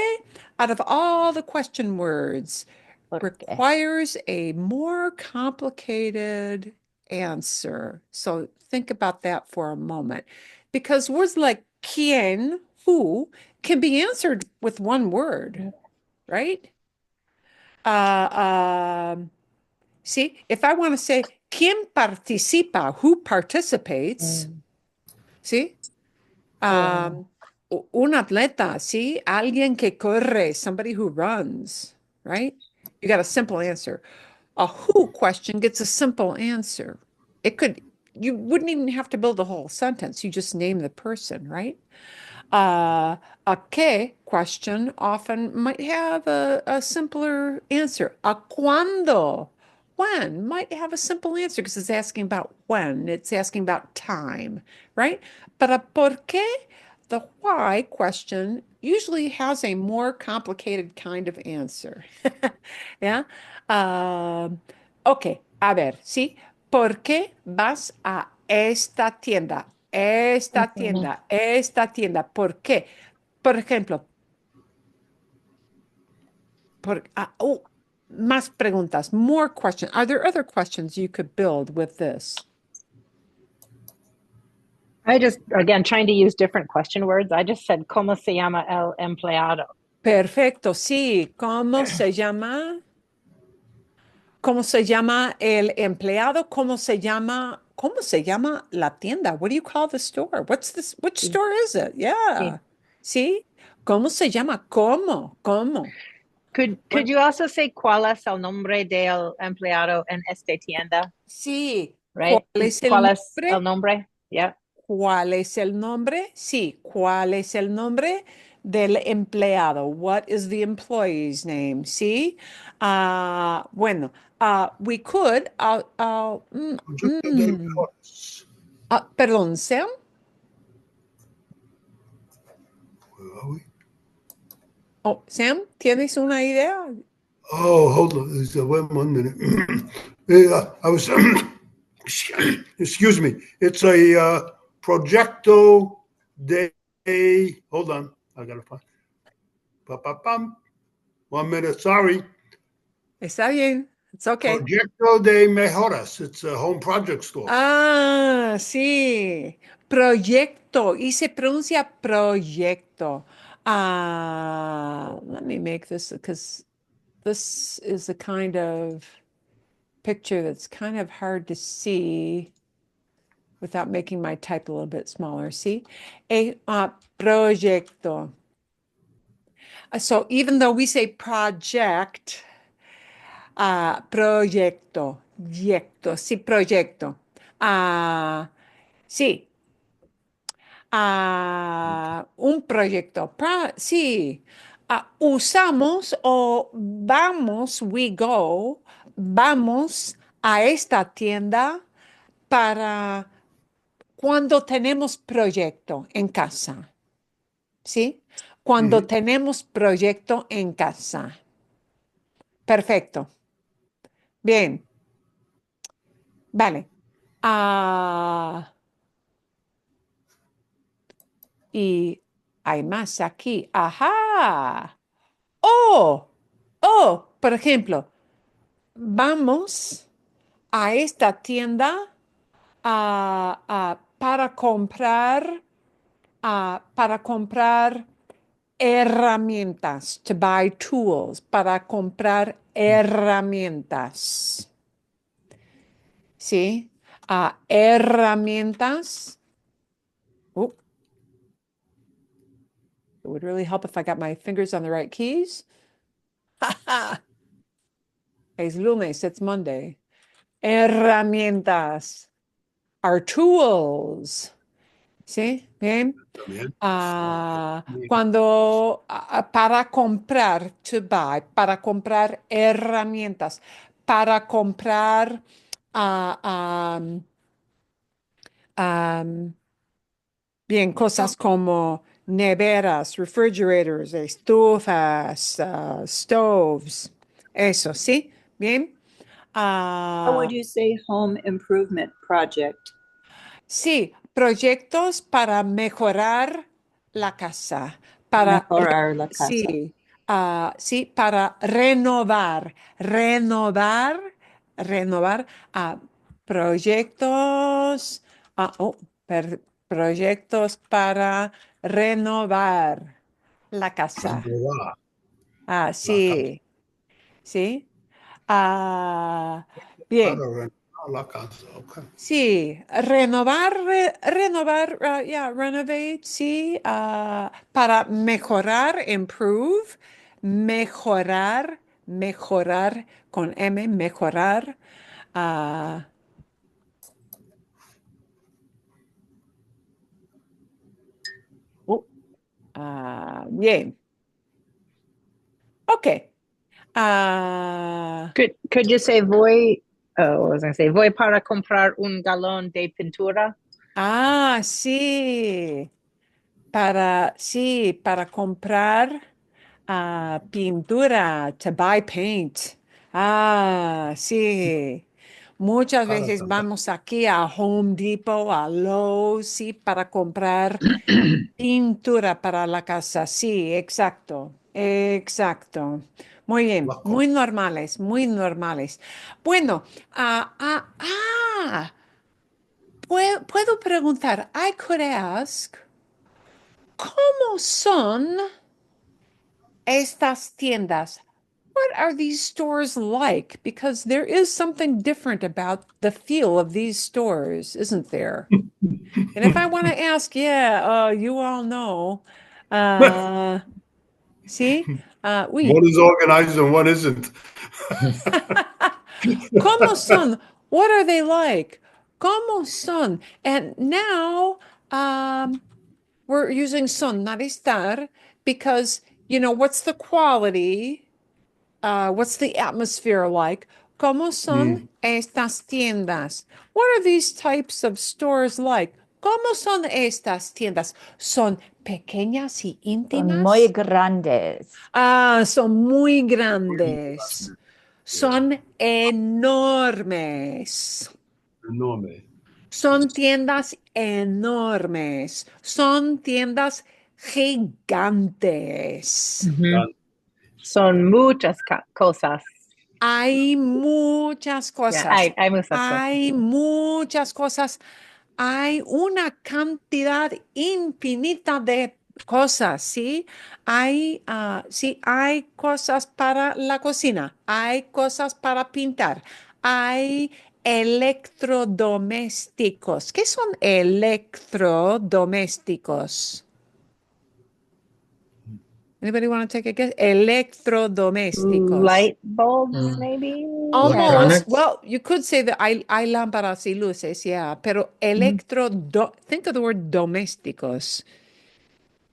out of all the question words ¿Por qué? requires a more complicated answer? So think about that for a moment. Because words like quién, who, can be answered with one word, right? Um, See, if I want to say, ¿quién participa? Who participates? Mm, ¿Sí? yeah. Un atleta, ¿sí? Alguien que corre, somebody who runs, right? You got a simple answer. A who question gets a simple answer. You wouldn't even have to build a whole sentence. You just name the person, right? Uh, a qué question often might have a simpler answer. A cuándo, when, might have a simple answer because it's asking about when, it's asking about time, right? But a por qué, the why question, usually has a more complicated kind of answer. Yeah. Um, ok, a ver, ¿sí? ¿Por qué vas a esta tienda? Ujú. Esta tienda. ¿Por qué? Por ejemplo, más preguntas, more questions. Are there other questions you could build with this? I just, again, trying to use different question words. I just said, ¿Cómo se llama el empleado? Perfecto, sí. ¿Cómo se llama? ¿Cómo se llama el empleado? Cómo se llama la tienda? What do you call the store? Which Sí, store is it? sí. Yeah. ¿Sí? ¿Cómo se llama? ¿Cómo? ¿Cómo? Could you also say cuál es el nombre del empleado en esta tienda? Sí. ¿Cuál Right? es el ¿Cuál es el nombre? nombre? Yeah. ¿Cuál es el nombre? Sí. ¿Cuál es el nombre del empleado? What is the employee's name? Sí. Bueno, we could, Proyecto de mejoras. perdón, Sam. Where are we? Oh, Sam, ¿tienes una idea? Oh, hold on. Wait 1 minute. Yeah, I was, excuse me. It's a Proyecto de, hold on. I gotta find. Pa-pa-pam. 1 minute. Sorry. Está bien. It's okay. Proyecto de mejoras. It's a home project store. Sí. Proyecto. Y se pronuncia proyecto. Let me make this because this is a kind of picture that's kind of hard to see without making my type a little bit smaller. See? Proyecto. So even though we say project, proyecto, sí, proyecto. Sí. Un proyecto. Sí. Usamos o vamos, we go, vamos a esta tienda para cuando tenemos proyecto en casa. ¿Sí? Cuando Ujú. tenemos proyecto en casa. Perfecto. Bien. Vale. Y hay más aquí. Ajá. Oh, por ejemplo, vamos a esta tienda para comprar herramientas, to buy tools, para comprar herramientas. ¿Sí? Herramientas. Oh, it would really help if I got my fingers on the right keys. Es lunes, it's Monday. Herramientas are tools. ¿Sí? Bien. También. Cuando para comprar, to buy, para comprar herramientas, para comprar um, bien, cosas como neveras, refrigerators, estufas, stoves, eso, ¿sí? Bien. How Ah, would you say home improvement project? sí, proyectos para mejorar la casa, para, Mejorar la casa. sí, sí, para renovar proyectos, ah, oh, proyectos para renovar la casa. Renovar la casa. Sí, sí. Ah, Para bien. renovar la casa. Ok. Sí, renovar, yeah, renovate, sí, para mejorar, improve, mejorar con M, mejorar. ah, uh, bien, ok. Ah, Could you say voy? Oh, what was I gonna say? Voy para comprar un galón de pintura. sí, sí, para comprar pintura, to buy paint. Sí. Muchas Para veces también. vamos aquí a Home Depot, a Lowe's, sí, para comprar pintura para la casa. Sí, exacto, exacto. Muy bien, La muy normales, muy normales. Bueno, ah, ah, ah, puedo preguntar, I could ask, ¿cómo son estas tiendas? What are these stores like? Because there is something different about the feel of these stores, isn't there? And if I want to ask, yeah, you all know. Uh, see? Oui. What is organized and what isn't? ¿Cómo son? What are they like? ¿Cómo son? And now we're using son, not estar, because, what's the quality? What's the atmosphere like? ¿Cómo son Mm. estas tiendas? What are these types of stores like? ¿Cómo son estas tiendas? ¿Son pequeñas y Son muy íntimas? grandes. Son muy grandes. Yeah. Son enormes. Enorme. Son tiendas enormes. Son tiendas gigantes. Mhm. Son muchas cosas. Hay muchas Yeah, cosas. hay muchas cosas. Hay muchas cosas. Hay una cantidad infinita de cosas, ¿sí? Sí, hay cosas para la cocina. Hay cosas para pintar. Hay electrodomésticos. ¿Qué son electrodomésticos? Anybody want to take a guess? Electrodomésticos. Light bulbs, Mm. maybe? Almost. Electronics? Well, you could say that hay lámparas y luces, yeah. Pero think of the word domésticos.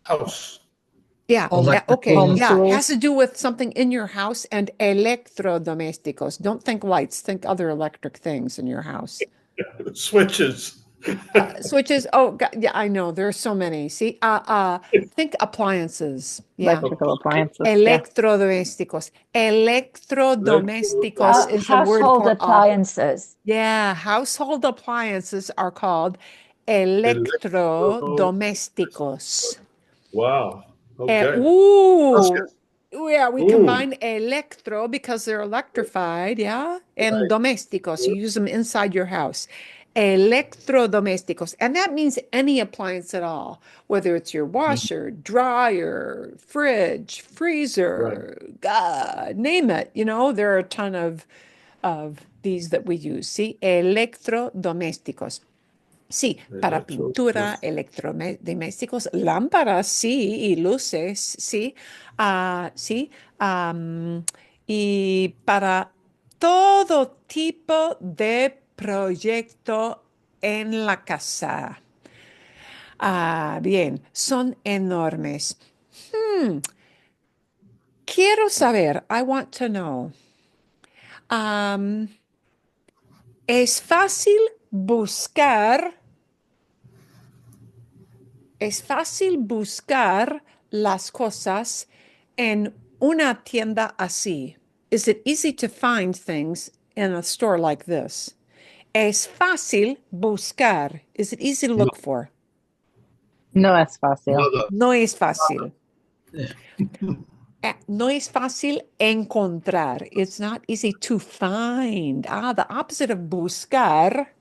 House. Yeah. Electrical. Okay. Home Yeah. tools. Has to do with something in your house and electrodomésticos. Don't think lights. Think other electric things in your house. Switches. Switches. Oh, God, yeah, I know. There are so many. See, think appliances. Yeah. Electrical appliances. Yeah. Electrodomésticos. Electrodomésticos is the word Household for appliances. yeah, household appliances are called electrodomésticos. Wow. Okay. Yeah, we Ooh. combine electro because they're electrified, yeah, and Right. domésticos, you use them inside your house. Electrodomésticos, and that means any appliance at all, whether it's your washer, dryer, fridge, freezer, name it. You know, there are a ton of these that we use. See, electrodomésticos. Sí, para pintura, electrodomésticos, lámparas, sí, y luces, sí, sí, y para todo tipo de proyecto en la casa. Bien, son enormes. Quiero saber, I want to know, ¿es fácil buscar? Es fácil buscar las cosas en una tienda así. Is it easy to find things in a store like this? Es fácil buscar. Is it easy to look for? No es fácil. Nada. No es fácil. Yeah. No es fácil encontrar. It's not easy to find. The opposite of buscar,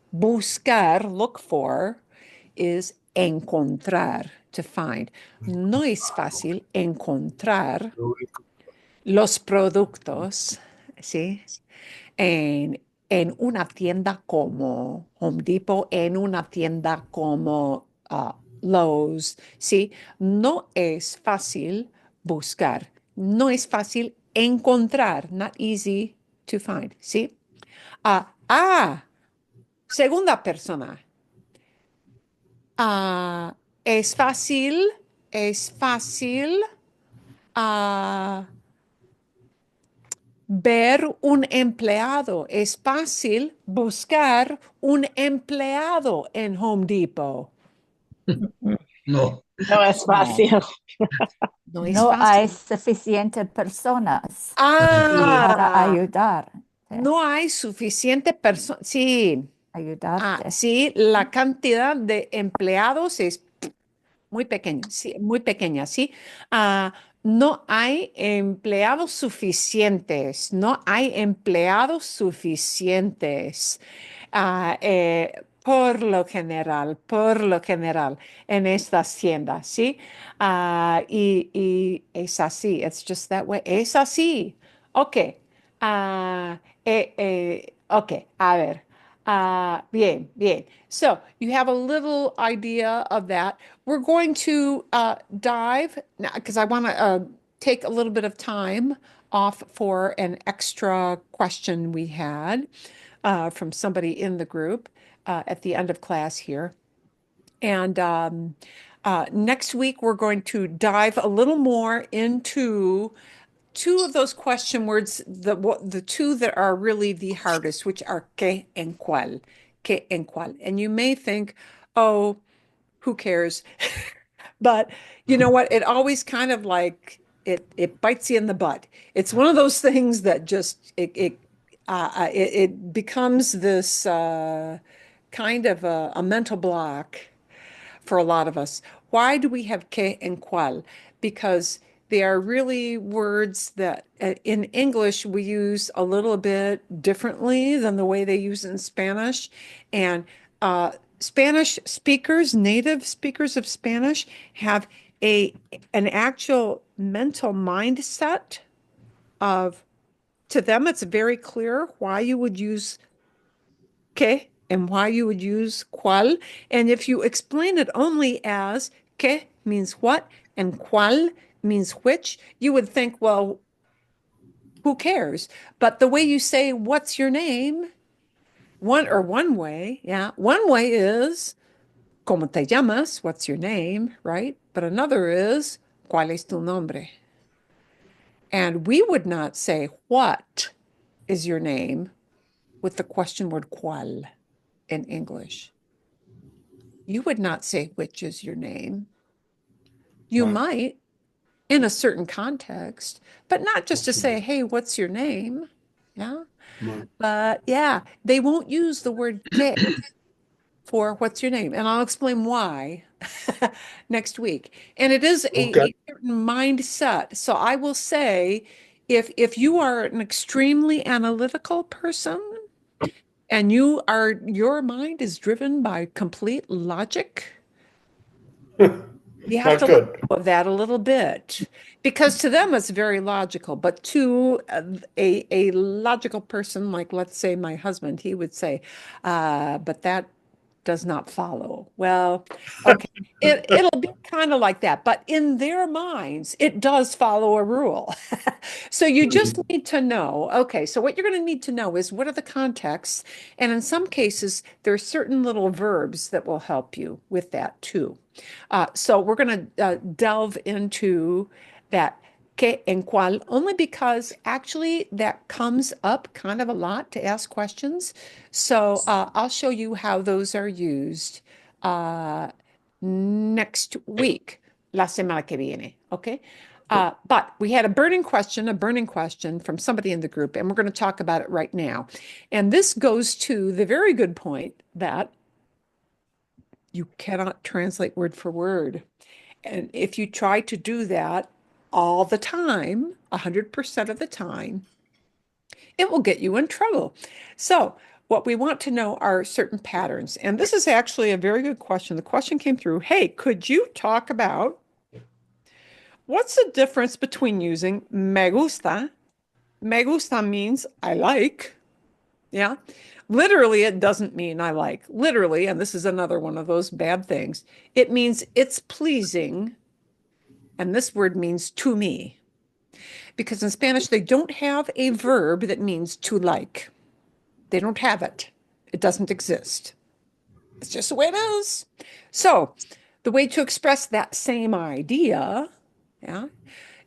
look for, is encontrar, to find. No es fácil encontrar los productos, ¿sí? En una tienda como Home Depot, en una tienda como Lowe's, ¿sí? No es fácil buscar, no es fácil encontrar, not easy to find, ¿sí? Segunda persona. Es fácil, es fácil ver un empleado. Es fácil buscar un empleado en Home Depot. No. No es fácil. No es No hay fácil. suficientes personas para ayudar. No hay suficiente personas. Sí, Ayudarte. sí, la cantidad de empleados es muy pequeña, sí, muy pequeña, sí. No hay empleados suficientes, no hay empleados suficientes. Por lo general, en estas tiendas, ¿sí? Y es así, it's just that way, es así. Ok, ok, a ver. Bien, bien. So you have a little idea of that. We're going to dive now because I want to take a little bit of time off for an extra question we had from somebody in the group at the end of class here. And next week, we're going to dive a little more into two of those question words, the two that are really the hardest, which are que and cuál, que and cuál. And you may think, oh, who cares? But you know what? It always kind of like it bites you in the butt. It's one of those things that just it becomes this kind of a mental block for a lot of us. Why do we have que and cual? Because they are really words that in English we use a little bit differently than the way they use it in Spanish. And Spanish speakers, native speakers of Spanish, have an actual mental mindset of, to them, it's very clear why you would use que and why you would use cuál. And if you explain it only as que means what and cuál means which, you would think, well, who cares? But the way you say, what's your name? One way, yeah. One way is, ¿Cómo te llamas? What's your name, right? But another is, ¿Cuál es tu nombre? And we would not say, what is your name with the question word cuál in English. You would not say, which is your name. You Right. might in a certain context, but not just to say, hey, what's your name? Yeah. Right. But yeah, they won't use the word que for what's your name. And I'll explain why next week. And it is Okay. a certain mindset. So I will say, if you are an extremely analytical person and your mind is driven by complete logic, you have Not to good. let go of that a little bit because to them it's very logical. But to a logical person, like let's say my husband, he would say, but that does not follow. Well, okay, it'll be kind of like that, but in their minds, it does follow a rule. So you just need to know, okay, so what you're going to need to know is what are the contexts? And in some cases, there are certain little verbs that will help you with that too. So we're going to delve into that que en cuál, only because actually that comes up kind of a lot to ask questions. So I'll show you how those are used next week, la semana que viene, okay? But we had a burning question from somebody in the group, and we're going to talk about it right now. And this goes to the very good point that you cannot translate word for word. And if you try to do that all the time, 100% of the time, it will get you in trouble. So what we want to know are certain patterns. And this is actually a very good question. The question came through, hey, could you talk about what's the difference between using me gusta? Me gusta means I like. Yeah. Literally, it doesn't mean I like. Literally, and this is another one of those bad things, it means it's pleasing. And this word means to me. Because in Spanish, they don't have a verb that means to like. They don't have it. It doesn't exist. It's just the way it is. So the way to express that same idea, yeah,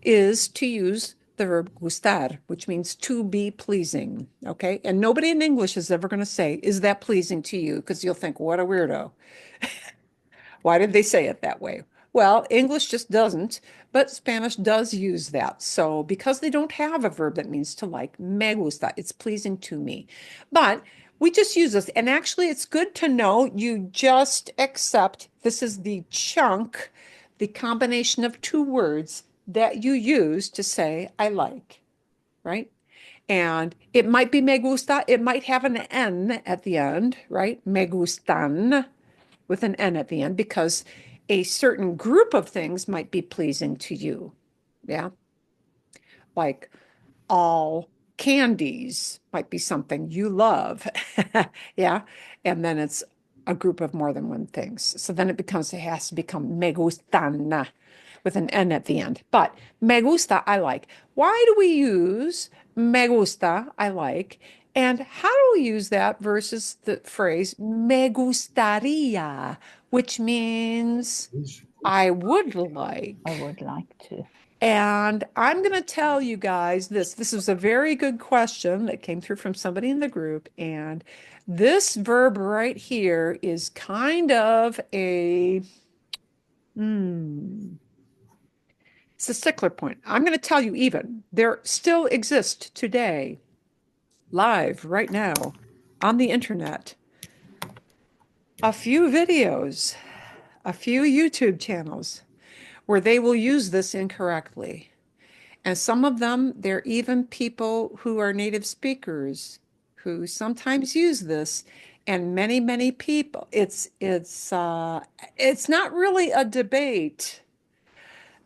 is to use the verb gustar, which means to be pleasing. Okay. And nobody in English is ever going to say, is that pleasing to you? Because you'll think, what a weirdo. Why did they say it that way? Well, English just doesn't, but Spanish does use that. So because they don't have a verb that means to like, me gusta, it's pleasing to me. But we just use this. And actually, it's good to know you just accept this is the chunk, the combination of two words that you use to say, I like, right? And it might be me gusta, it might have an N at the end, right? Me gustan with an N at the end because a certain group of things might be pleasing to you. Yeah. Like all candies might be something you love. Yeah. And then it's a group of more than one things. So then it has to become me gustan with an N at the end. But me gusta, I like. Why do we use me gusta, I like? And how do we use that versus the phrase me gustaría, which means I would like. I would like to. And I'm going to tell you guys this. This was a very good question that came through from somebody in the group. And this verb right here is kind of it's a stickler point. I'm going to tell you even there still exist today, live right now on the internet, a few videos, a few YouTube channels where they will use this incorrectly. And some of them, they're even people who are native speakers who sometimes use this. And many, many people, it's not really a debate,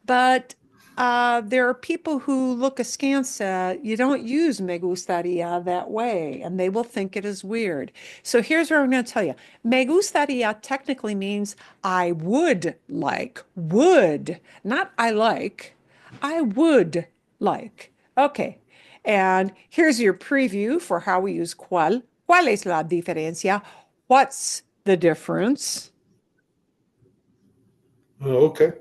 but there are people who look askance at you don't use me gustaría that way, and they will think it is weird. So here's what I'm going to tell you. Me gustaría technically means I would like, would, not I like. I would like. Okay. And here's your preview for how we use cuál. ¿Cuál es la diferencia? What's the difference? Oh, okay.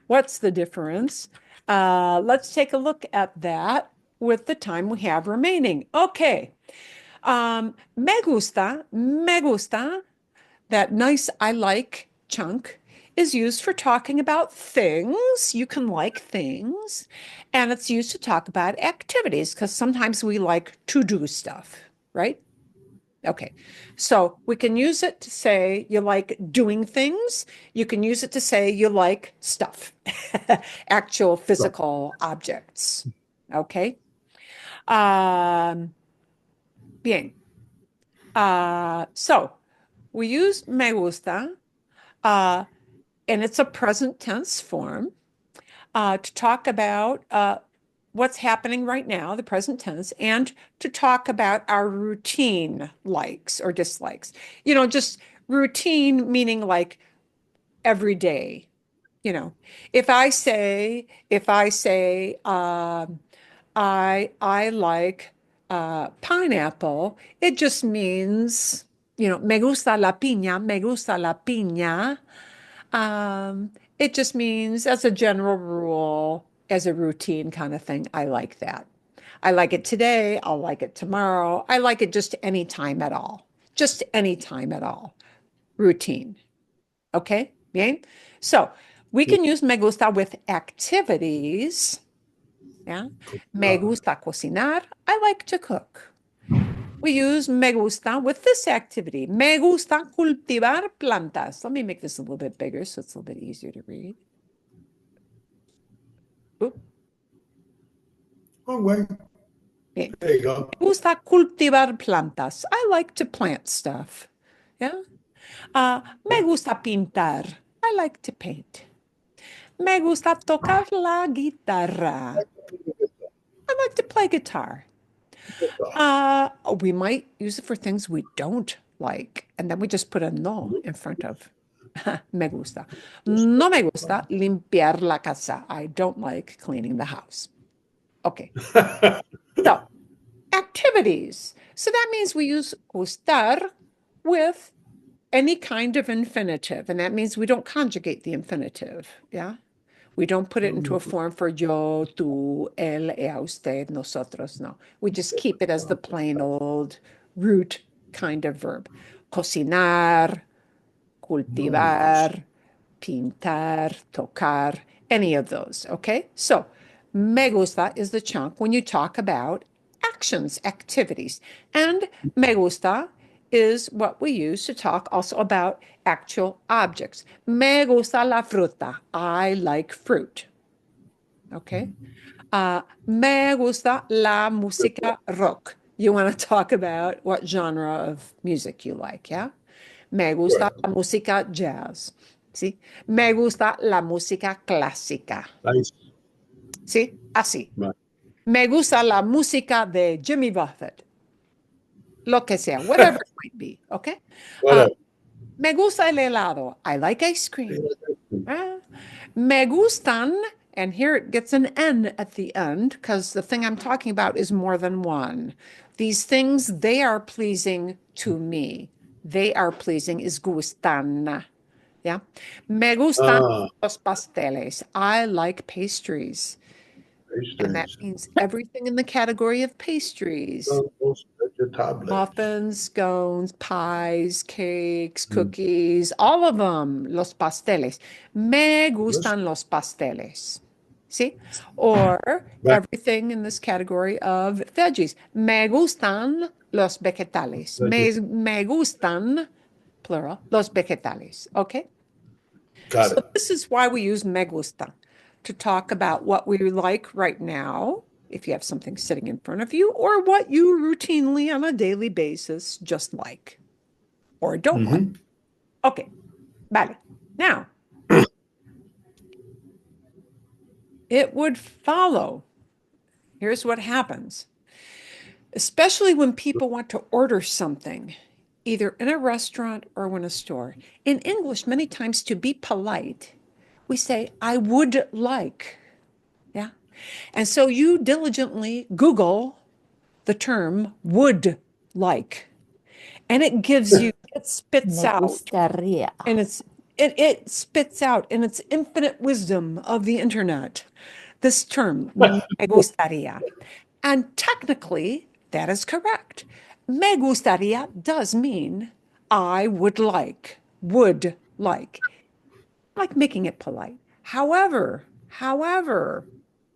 What's the difference? Let's take a look at that with the time we have remaining. Okay. Me gusta, that nice I like chunk is used for talking about things. You can like things. And it's used to talk about activities because sometimes we like to do stuff, right? Okay. So we can use it to say you like doing things. You can use it to say you like stuff, actual physical objects. Okay. Bien. So we use me gusta, and it's a present tense form to talk about what's happening right now, the present tense, and to talk about our routine likes or dislikes. You know, just routine meaning like every day. You know, if I say I like pineapple, it just means, you know, me gusta la piña, me gusta la piña. It just means, as a general rule, as a routine kind of thing, I like that. I like it today. I'll like it tomorrow. I like it just any time at all. Just any time at all. Routine. Okay? Bien? So we can use me gusta with activities. Yeah. Me gusta cocinar. I like to cook. We use me gusta with this activity. Me gusta cultivar plantas. Let me make this a little bit bigger so it's a little bit easier to read. Oop. Oh, wait. Okay. There you go. Me gusta cultivar plantas. I like to plant stuff. Yeah. Me gusta pintar. I like to paint. Me gusta tocar la guitarra. I like to play guitar. We might use it for things we don't like, and then we just put a no in front of me gusta. No me gusta limpiar la casa. I don't like cleaning the house. Okay. So, activities. So that means we use gustar with any kind of infinitive, and that means we don't conjugate the infinitive. Yeah. We don't put it into a form for yo, tú, él, ella, usted, nosotros. No. We just keep it as the plain old root kind of verb. Cocinar, cultivar, pintar, tocar, any of those. Okay. So, me gusta is the chunk when you talk about actions, activities. And me gusta is what we use to talk also about actual objects. Me gusta la fruta. I like fruit. Okay. Me gusta la música rock. You want to talk about what genre of music you like, yeah? Me gusta la música jazz. ¿Sí? Me gusta la música clásica. Nice. ¿Sí? Así. Right. Me gusta la música de Jimmy Buffett. Lo que sea, whatever it might be, okay? Whatever. Me gusta el helado. I like ice cream. Me gustan, and here it gets an N at the end because the thing I'm talking about is more than one. These things, they are pleasing to me. They are pleasing is gustan. Yeah. Me gustan los pasteles. I like pastries. And that means everything in the category of pastries. Muffins, scones, pies, cakes, cookies, all of them, los pasteles. Me gustan los pasteles. See? Or everything in this category of veggies. Me gustan los vegetales. Me gustan, plural, los vegetales. Okay? Got So it. this is why we use me gusta to talk about what we like right now, if you have something sitting in front of you, or what you routinely on a daily basis just like or don't like. Okay, vale. Now, it would follow. Here's what happens. Especially when people want to order something, either in a restaurant or in a store. In English, many times to be polite, we say, I would like. Yeah. And so you diligently Google the term would like, and it gives you, it spits Me out, gustaría. and it spits out in its infinite wisdom of the internet this term, me gustaría. And technically, that is correct. Me gustaría does mean I would like making it polite. However,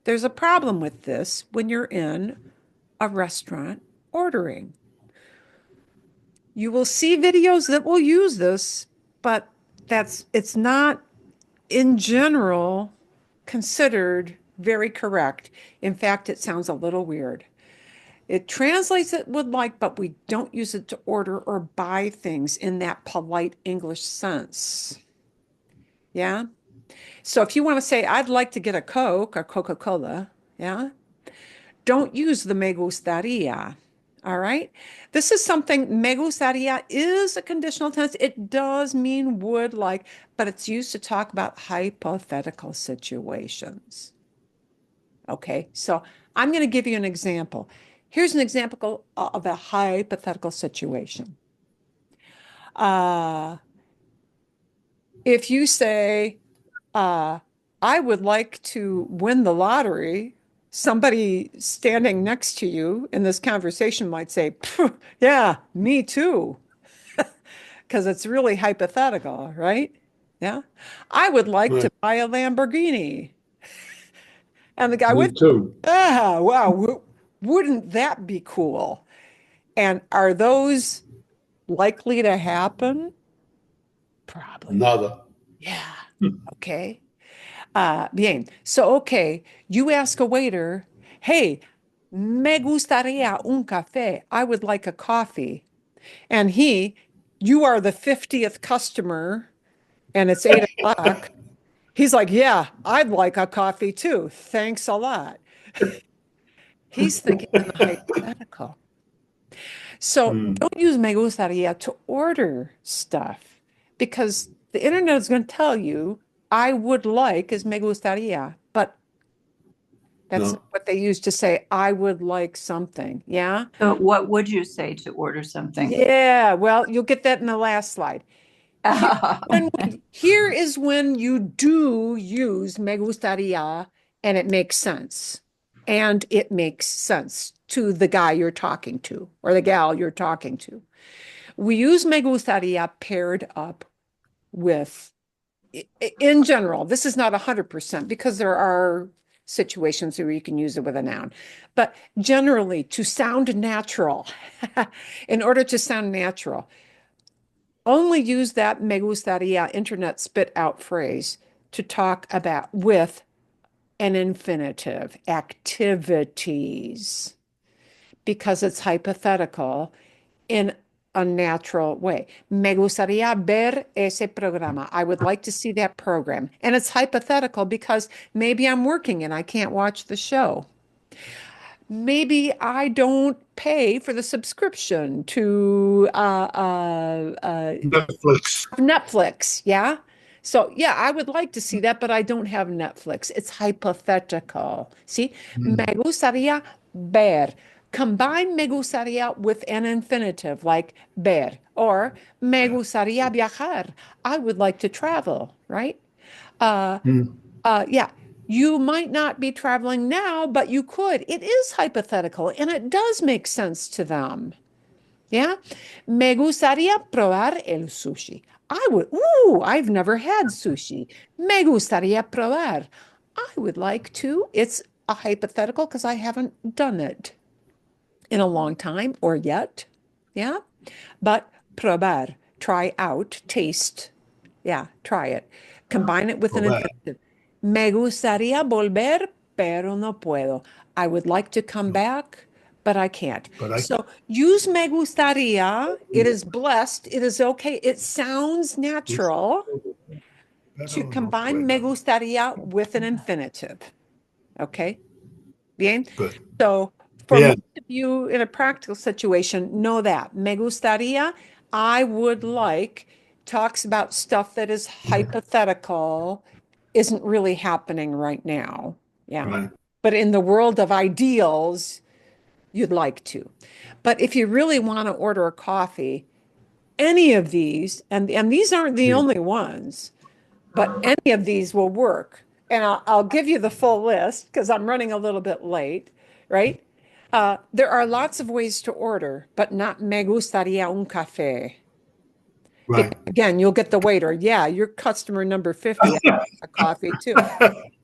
there's a problem with this when you're in a restaurant ordering. You will see videos that will use this, but it's not in general considered very correct. In fact, it sounds a little weird. It translates it would like, but we don't use it to order or buy things in that polite English sense. Yeah. So if you want to say, I'd like to get a Coke or Coca-Cola, yeah, don't use the me gustaría. All right. This is something, me gustaría is a conditional tense. It does mean would like, but it's used to talk about hypothetical situations. Okay. So I'm going to give you an example. Here's an example of a hypothetical situation. If you say, I would like to win the lottery, somebody standing next to you in this conversation might say, yeah, me too, because it's really hypothetical, right? Yeah. I would like to buy a Lamborghini. And the guy Me with, too. wow, wouldn't that be cool? And are those likely to happen? Probably. Nada. Yeah. Okay. Bien. So, okay, you ask a waiter, hey, me gustaría un café. I would like a coffee. And you are the 50th customer and it's 8 o'clock. He's like, yeah, I'd like a coffee too. Thanks a lot. He's thinking in the hypothetical. So don't use me gustaría to order stuff because the internet is going to tell you I would like is me gustaría, but that's No. what they use to say I would like something. Yeah. So what would you say to order something? Yeah. Well, you'll get that in the last slide. Here is when you do use me gustaría and it makes sense. And it makes sense to the guy you're talking to or the gal you're talking to. We use me gustaría paired up with, in general, this is not 100% because there are situations where you can use it with a noun, but generally to sound natural, in order to sound natural, only use that me gustaría internet spit out phrase to talk about with an infinitive, activities, because it's hypothetical in a natural way. Me gustaría ver ese programa. I would like to see that program. And it's hypothetical because maybe I'm working and I can't watch the show. Maybe I don't pay for the subscription to Netflix. Yeah. So, yeah, I would like to see that, but I don't have Netflix. It's hypothetical. See, me gustaría ver. Combine me gustaría with an infinitive like ver, or me gustaría viajar. I would like to travel, right? Yeah. You might not be traveling now, but you could. It is hypothetical and it does make sense to them. Yeah. Me gustaría probar el sushi. I've never had sushi. Me gustaría probar. I would like to. It's a hypothetical because I haven't done it in a long time or yet. Yeah. But probar, try out, taste. Yeah, try it. Combine it with an infinitive. Me gustaría volver, pero no puedo. I would like to come back, but I can't. So use me gustaría. It is blessed. It is okay. It sounds natural to combine me gustaría with an infinitive. Okay. Bien. Good. So for most of you in a practical situation, know that me gustaría, I would like, talks about stuff that is hypothetical isn't really happening right now. Yeah. Right. But in the world of ideals, you'd like to. But if you really want to order a coffee, any of these, and these aren't the Yeah. only ones, but any of these will work. And I'll give you the full list because I'm running a little bit late, right? There are lots of ways to order, but not me gustaría un café. Right. Again, you'll get the waiter. Yeah, you're customer number 50. A coffee too.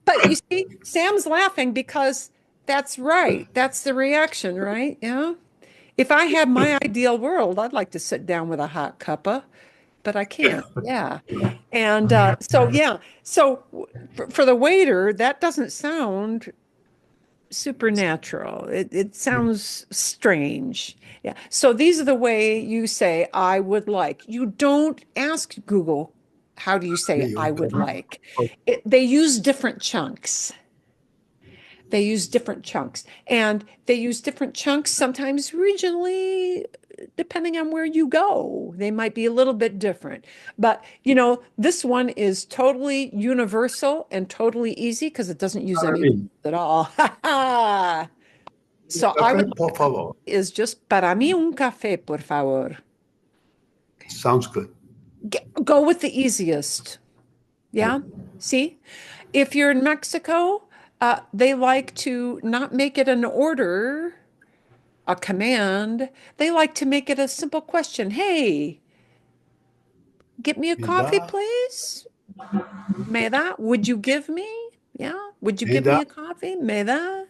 But you see, Sam's laughing because that's right. That's the reaction, right? Yeah. If I had my ideal world, I'd like to sit down with a hot cuppa, but I can't. Yeah. And so, yeah. So for the waiter, that doesn't sound supernatural. It sounds strange. Yeah. So these are the way you say, I would like. You don't ask Google, how do you say I would like? They use different chunks. They use different chunks, and they use different chunks sometimes regionally, depending on where you go. They might be a little bit different. But, this one is totally universal and totally easy because it doesn't use any at all. So I would Café, por favor. is just para mí un café, por favor. Sounds good. Go with the easiest. Yeah. See, if you're in Mexico, they like to not make it an order, a command. They like to make it a simple question. Hey, get me a coffee, please. Me da? Would you give me? Yeah. Would you give me a coffee? Me da?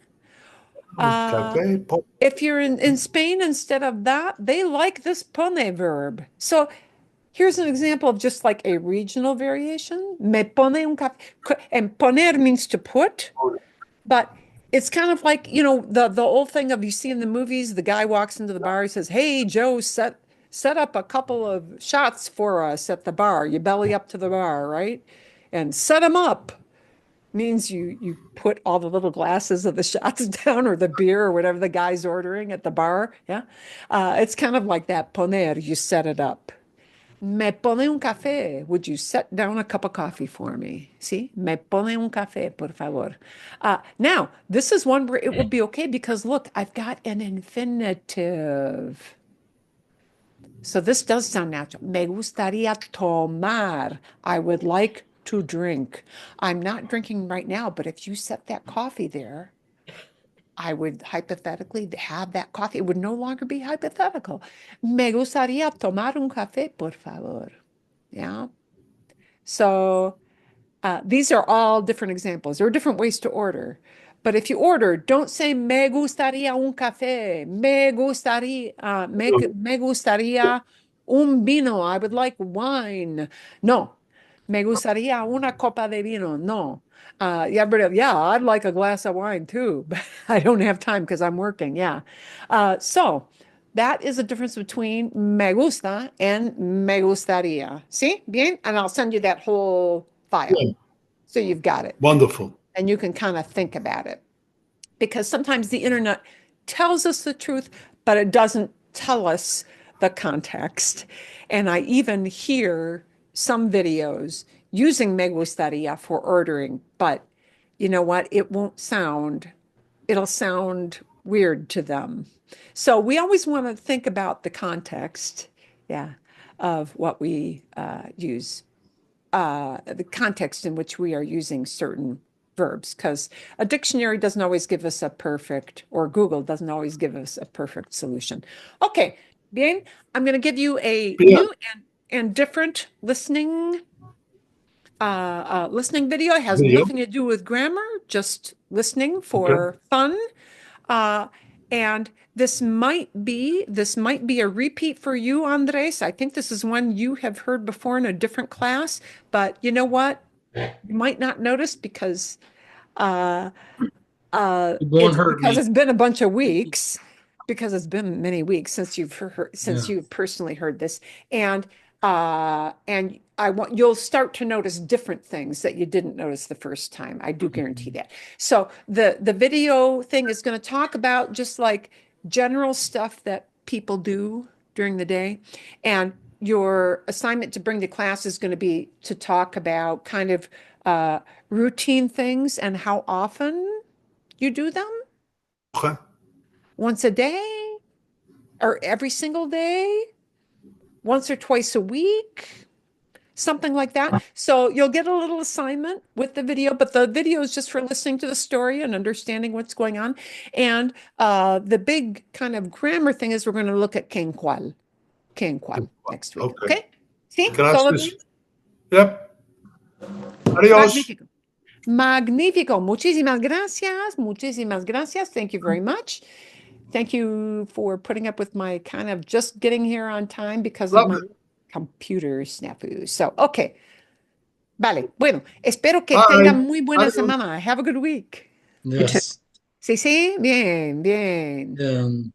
Café, por If you're in Spain, instead of that, they like this pone verb. So here's an example of just like a regional variation. Me pone un café. And poner means to put, but it's kind of like, the old thing of you see in the movies, the guy walks into the bar, he says, "Hey, Joe, set up a couple of shots for us at the bar." You belly up to the bar, right? And set them up means you put all the little glasses of the shots down, or the beer or whatever the guy's ordering at the bar. Yeah. It's kind of like that. Poner, you set it up. Me pone un café. Would you set down a cup of coffee for me? See? Me pone un café, por favor. Now, this is one where it will be okay because look, I've got an infinitive. So this does sound natural. Me gustaría tomar. I would like to drink. I'm not drinking right now, but if you set that coffee there, I would hypothetically have that coffee. It would no longer be hypothetical. Me gustaría tomar un café, por favor. Yeah. So these are all different examples. There are different ways to order. But if you order, don't say me gustaría un café. Me gustaría un vino. I would like wine. No. Me gustaría una copa de vino. No. Yeah, I'd like a glass of wine too, but I don't have time because I'm working. Yeah. So that is the difference between me gusta and me gustaría. See? Bien? And I'll send you that whole file. Yeah. So you've got it. Wonderful. And you can kind of think about it. Because sometimes the internet tells us the truth, but it doesn't tell us the context. And I even hear some videos using me gustaría for ordering, but you know what? It'll sound weird to them. So we always want to think about the context, of what we use, the context in which we are using certain verbs, because a dictionary doesn't always give us a perfect, or Google doesn't always give us a perfect solution. Okay, bien, I'm going to give you a new and different listening video. It has nothing to do with grammar, just listening for fun. And this might be a repeat for you, Andres. I think this is one you have heard before in a different class, but you know what? You might not notice because it's been a bunch of weeks, because it's been many weeks since you've personally heard this, and you'll start to notice different things that you didn't notice the first time. I do guarantee that. So the video thing is going to talk about just like general stuff that people do during the day, and your assignment to bring to class is going to be to talk about kind of routine things and how often you do them. Okay. Once a day or every single day, once or twice a week, something like that. So you'll get a little assignment with the video, but the video is just for listening to the story and understanding what's going on. And the big kind of grammar thing is we're going to look at que cual next week. Okay. Okay? See? Gracias. Yep. Adios. Magnífico. Magnífico. Muchísimas gracias. Muchísimas gracias. Thank you very much. Thank you for putting up with my kind of just getting here on time because of my computer snafu. So, okay. Vale. Bueno, espero que Bye. tengan muy buena Adios. semana. Have a good week. Yes. Sí, sí. Bien, bien.